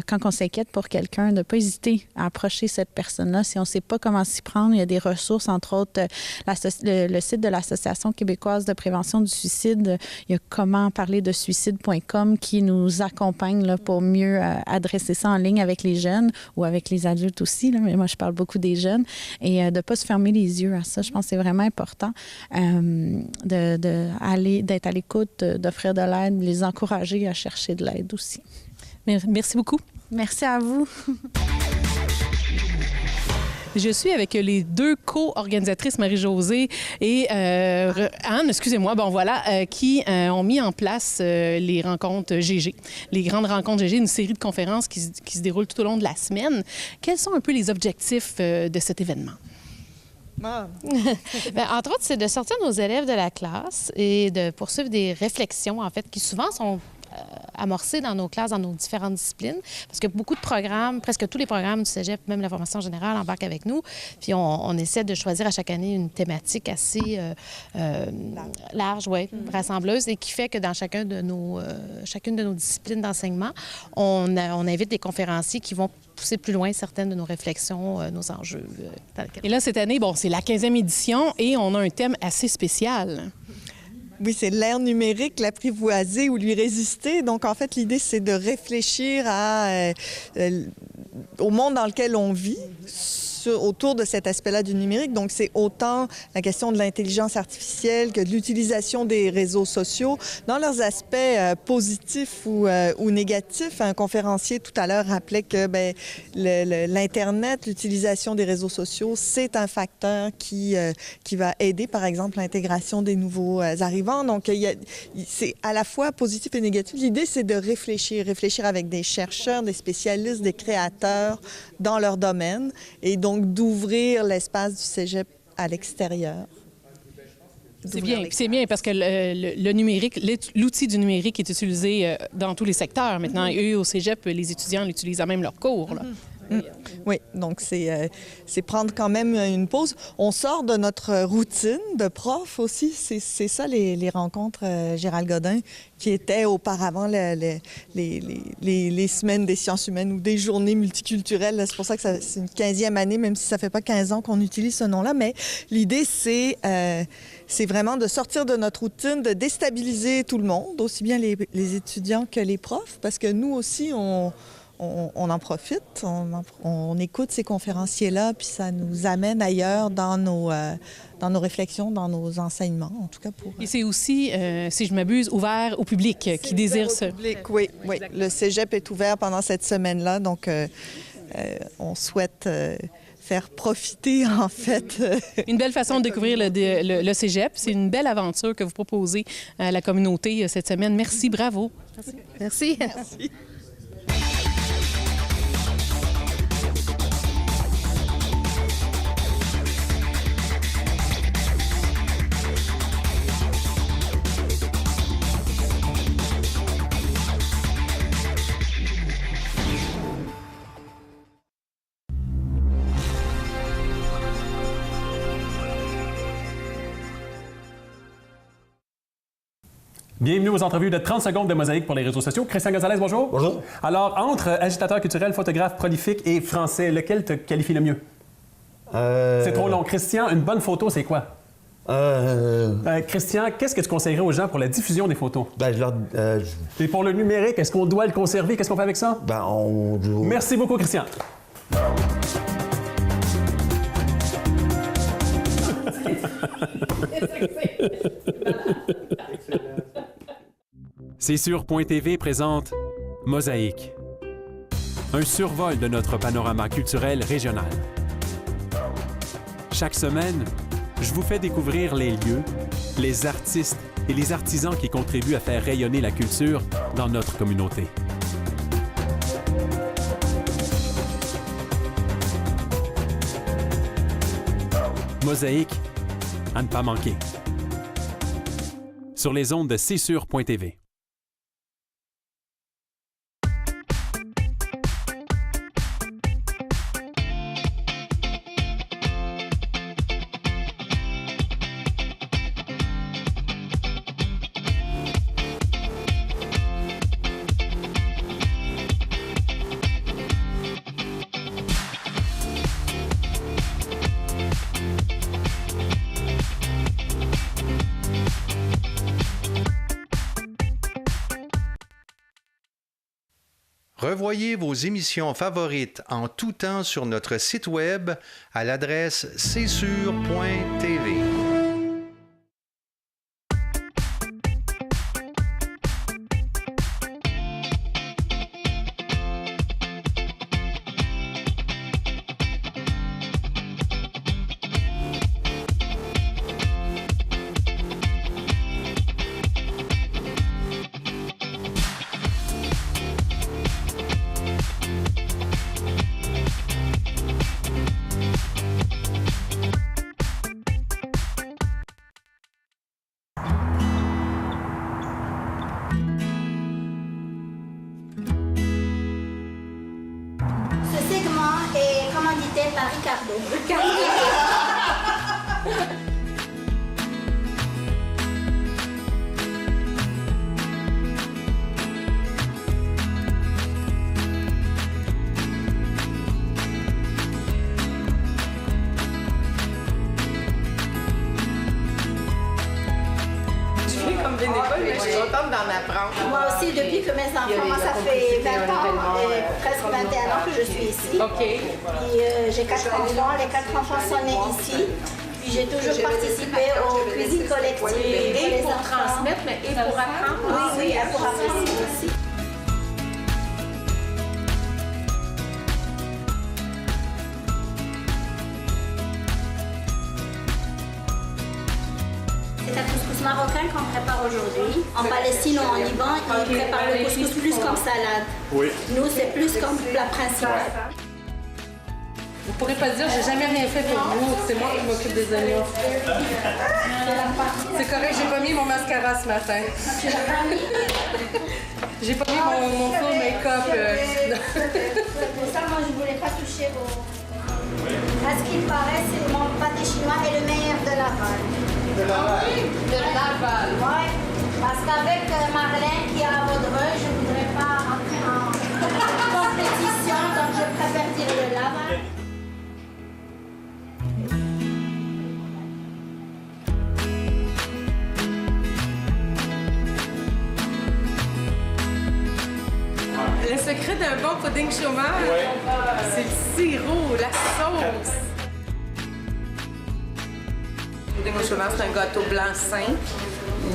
quand on s'inquiète pour quelqu'un, de ne pas hésiter à approcher cette personne-là. Si on ne sait pas comment s'y prendre, il y a des ressources, entre autres le site de l'Association québécoise de prévention du suicide. Il y a commentparlerdesuicide.com qui nous accompagne là, pour mieux adresser ça en ligne avec les jeunes ou avec les adultes aussi. Là, mais moi, je parle beaucoup des jeunes. Et de ne pas se fermer les yeux à ça. Je pense que c'est vraiment important. D'être à l'écoute, d'offrir de l'aide, les encourager à chercher de l'aide aussi. Merci beaucoup. Merci à vous. Je suis avec les deux co-organisatrices, Marie-Josée et Anne, excusez-moi, qui ont mis en place les rencontres GG, les grandes rencontres GG, une série de conférences qui se déroulent tout au long de la semaine. Quels sont un peu les objectifs de cet événement? Entre autres, c'est de sortir nos élèves de la classe et de poursuivre des réflexions, en fait, qui souvent sont amorcées dans nos classes, dans nos différentes disciplines, parce que beaucoup de programmes, presque tous les programmes du cégep, même la formation générale, embarquent avec nous. Puis on essaie de choisir à chaque année une thématique assez large, rassembleuse, et qui fait que dans chacune de nos disciplines d'enseignement, on invite des conférenciers qui vont pousser plus loin certaines de nos réflexions, nos enjeux. Et là, cette année, c'est la 15e édition et on a un thème assez spécial. Oui, c'est l'ère numérique, l'apprivoiser ou lui résister. Donc, en fait, l'idée, c'est de réfléchir au monde dans lequel on vit, autour de cet aspect-là du numérique. Donc, c'est autant la question de l'intelligence artificielle que de l'utilisation des réseaux sociaux dans leurs aspects positifs ou négatifs. Un conférencier tout à l'heure rappelait que l'Internet, l'utilisation des réseaux sociaux, c'est un facteur qui va aider, par exemple, l'intégration des nouveaux arrivants. Donc, c'est à la fois positif et négatif. L'idée, c'est de réfléchir avec des chercheurs, des spécialistes, des créateurs dans leur domaine, et donc d'ouvrir l'espace du cégep à l'extérieur. C'est bien parce que le numérique, l'outil du numérique est utilisé dans tous les secteurs maintenant. Et eux, au cégep, les étudiants l'utilisent à même leur cours. Là. Oui, donc c'est prendre quand même une pause. On sort de notre routine de prof aussi. C'est ça les rencontres Gérald Godin qui étaient auparavant les semaines des sciences humaines ou des journées multiculturelles. C'est pour ça que c'est une 15e année, même si ça fait pas 15 ans qu'on utilise ce nom-là. Mais l'idée, c'est vraiment de sortir de notre routine, de déstabiliser tout le monde, aussi bien les étudiants que les profs, parce que nous aussi, on en profite, on écoute ces conférenciers-là, puis ça nous amène ailleurs dans nos réflexions, dans nos enseignements, en tout cas pour... Et c'est aussi, si je m'abuse, ouvert au public qui désire ce... Oui. Le cégep est ouvert pendant cette semaine-là, donc on souhaite... faire profiter, en fait. Une belle façon de découvrir le cégep. C'est une belle aventure que vous proposez à la communauté cette semaine. Merci, bravo. Merci. Merci. Bienvenue aux entrevues de 30 secondes de Mosaïque pour les réseaux sociaux. Christian Gonzalez, bonjour. Bonjour. Alors, entre agitateur culturel, photographe prolifique et français, lequel te qualifie le mieux? C'est trop long. Christian, une bonne photo, c'est quoi? Christian, qu'est-ce que tu conseillerais aux gens pour la diffusion des photos? Et pour le numérique, est-ce qu'on doit le conserver? Qu'est-ce qu'on fait avec ça? Merci beaucoup, Christian. C'est sûr.tv présente Mosaïque, un survol de notre panorama culturel régional. Chaque semaine, je vous fais découvrir les lieux, les artistes et les artisans qui contribuent à faire rayonner la culture dans notre communauté. Mosaïque, à ne pas manquer. Sur les ondes de C'est sûr.tv. Revoyez vos émissions favorites en tout temps sur notre site web à l'adresse csur.tv. Par Ricardo. Comme bénévole, mais je suis contente d'en apprendre. Moi aussi, depuis que mes enfants, moi ça fait 20 ans, presque 21 ans que je suis ici. OK. Puis j'ai 4 enfants, les 4 enfants sont nés ici. Puis j'ai toujours participé aux cuisines collectives. Et pour transmettre, mais et pour apprendre. Oui, pour apprendre aussi. C'est un couscous marocain qu'on prépare aujourd'hui. En Palestine ou en Liban, ils préparent le couscous plus comme salade. Oui. Nous, c'est plus comme plat principal. Vous ne pourrez pas dire, j'ai jamais rien fait pour vous, c'est moi qui m'occupe des oignons. C'est correct, j'ai pas mis mon mascara ce matin. J'ai pas mis mon full make-up. pour ça, moi, je ne voulais pas toucher au... À ce qu'il paraît, c'est mon pâté chinois est le meilleur de Laval. De Laval? De Laval. Oui, parce qu'avec Marlène qui est à Vaudreuil, je ne voudrais pas entrer en compétition, donc je préfère dire de Laval. Le secret d'un bon pudding chômage, c'est le sirop, la sauce. Le pudding au chômage, c'est un gâteau blanc simple,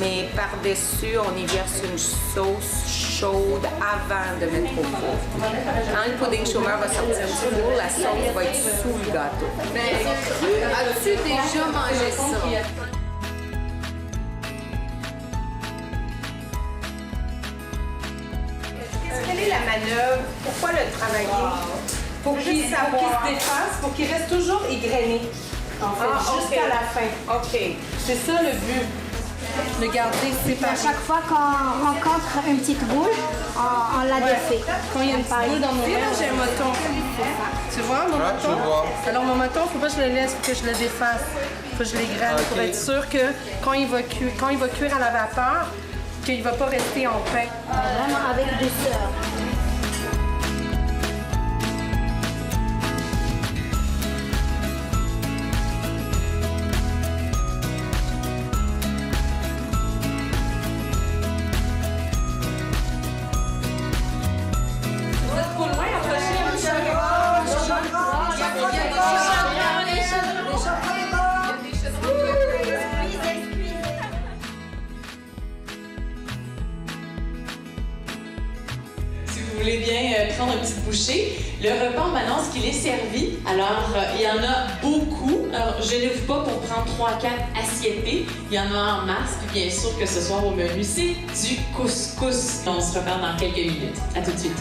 mais par-dessus, on y verse une sauce chaude avant de mettre au four. Quand le pudding chômage va sortir du four, la sauce va être sous le gâteau. As-tu déjà mangé ça? Quelle est la manœuvre? Pourquoi le travailler? Pour qu'il se défasse, pour qu'il reste toujours égrené. En fait, jusqu'à la fin. OK. C'est ça le but. De garder séparé. À chaque fois qu'on rencontre une petite boule, on la défait. Quand il y a une petite boule dans mon verre, là, j'ai un moton. Tu vois mon moton? Alors mon moton, il ne faut pas que je le laisse, que je le défasse. Il faut que je l'égrène pour être sûr que quand il va cuire à la vapeur, qu'il ne va pas rester en pain. Vraiment avec douceur. Vous êtes trop loin, approchez un petit peu. Si vous voulez bien prendre une petite bouchée, le repas en m'annonce qu'il est servi. Alors, il y en a beaucoup. Alors, gênez-vous pas pour prendre 3-4 assiettes. Il y en a en masse. Puis bien sûr que ce soir au menu, c'est du couscous. On se reparle dans quelques minutes. À tout de suite.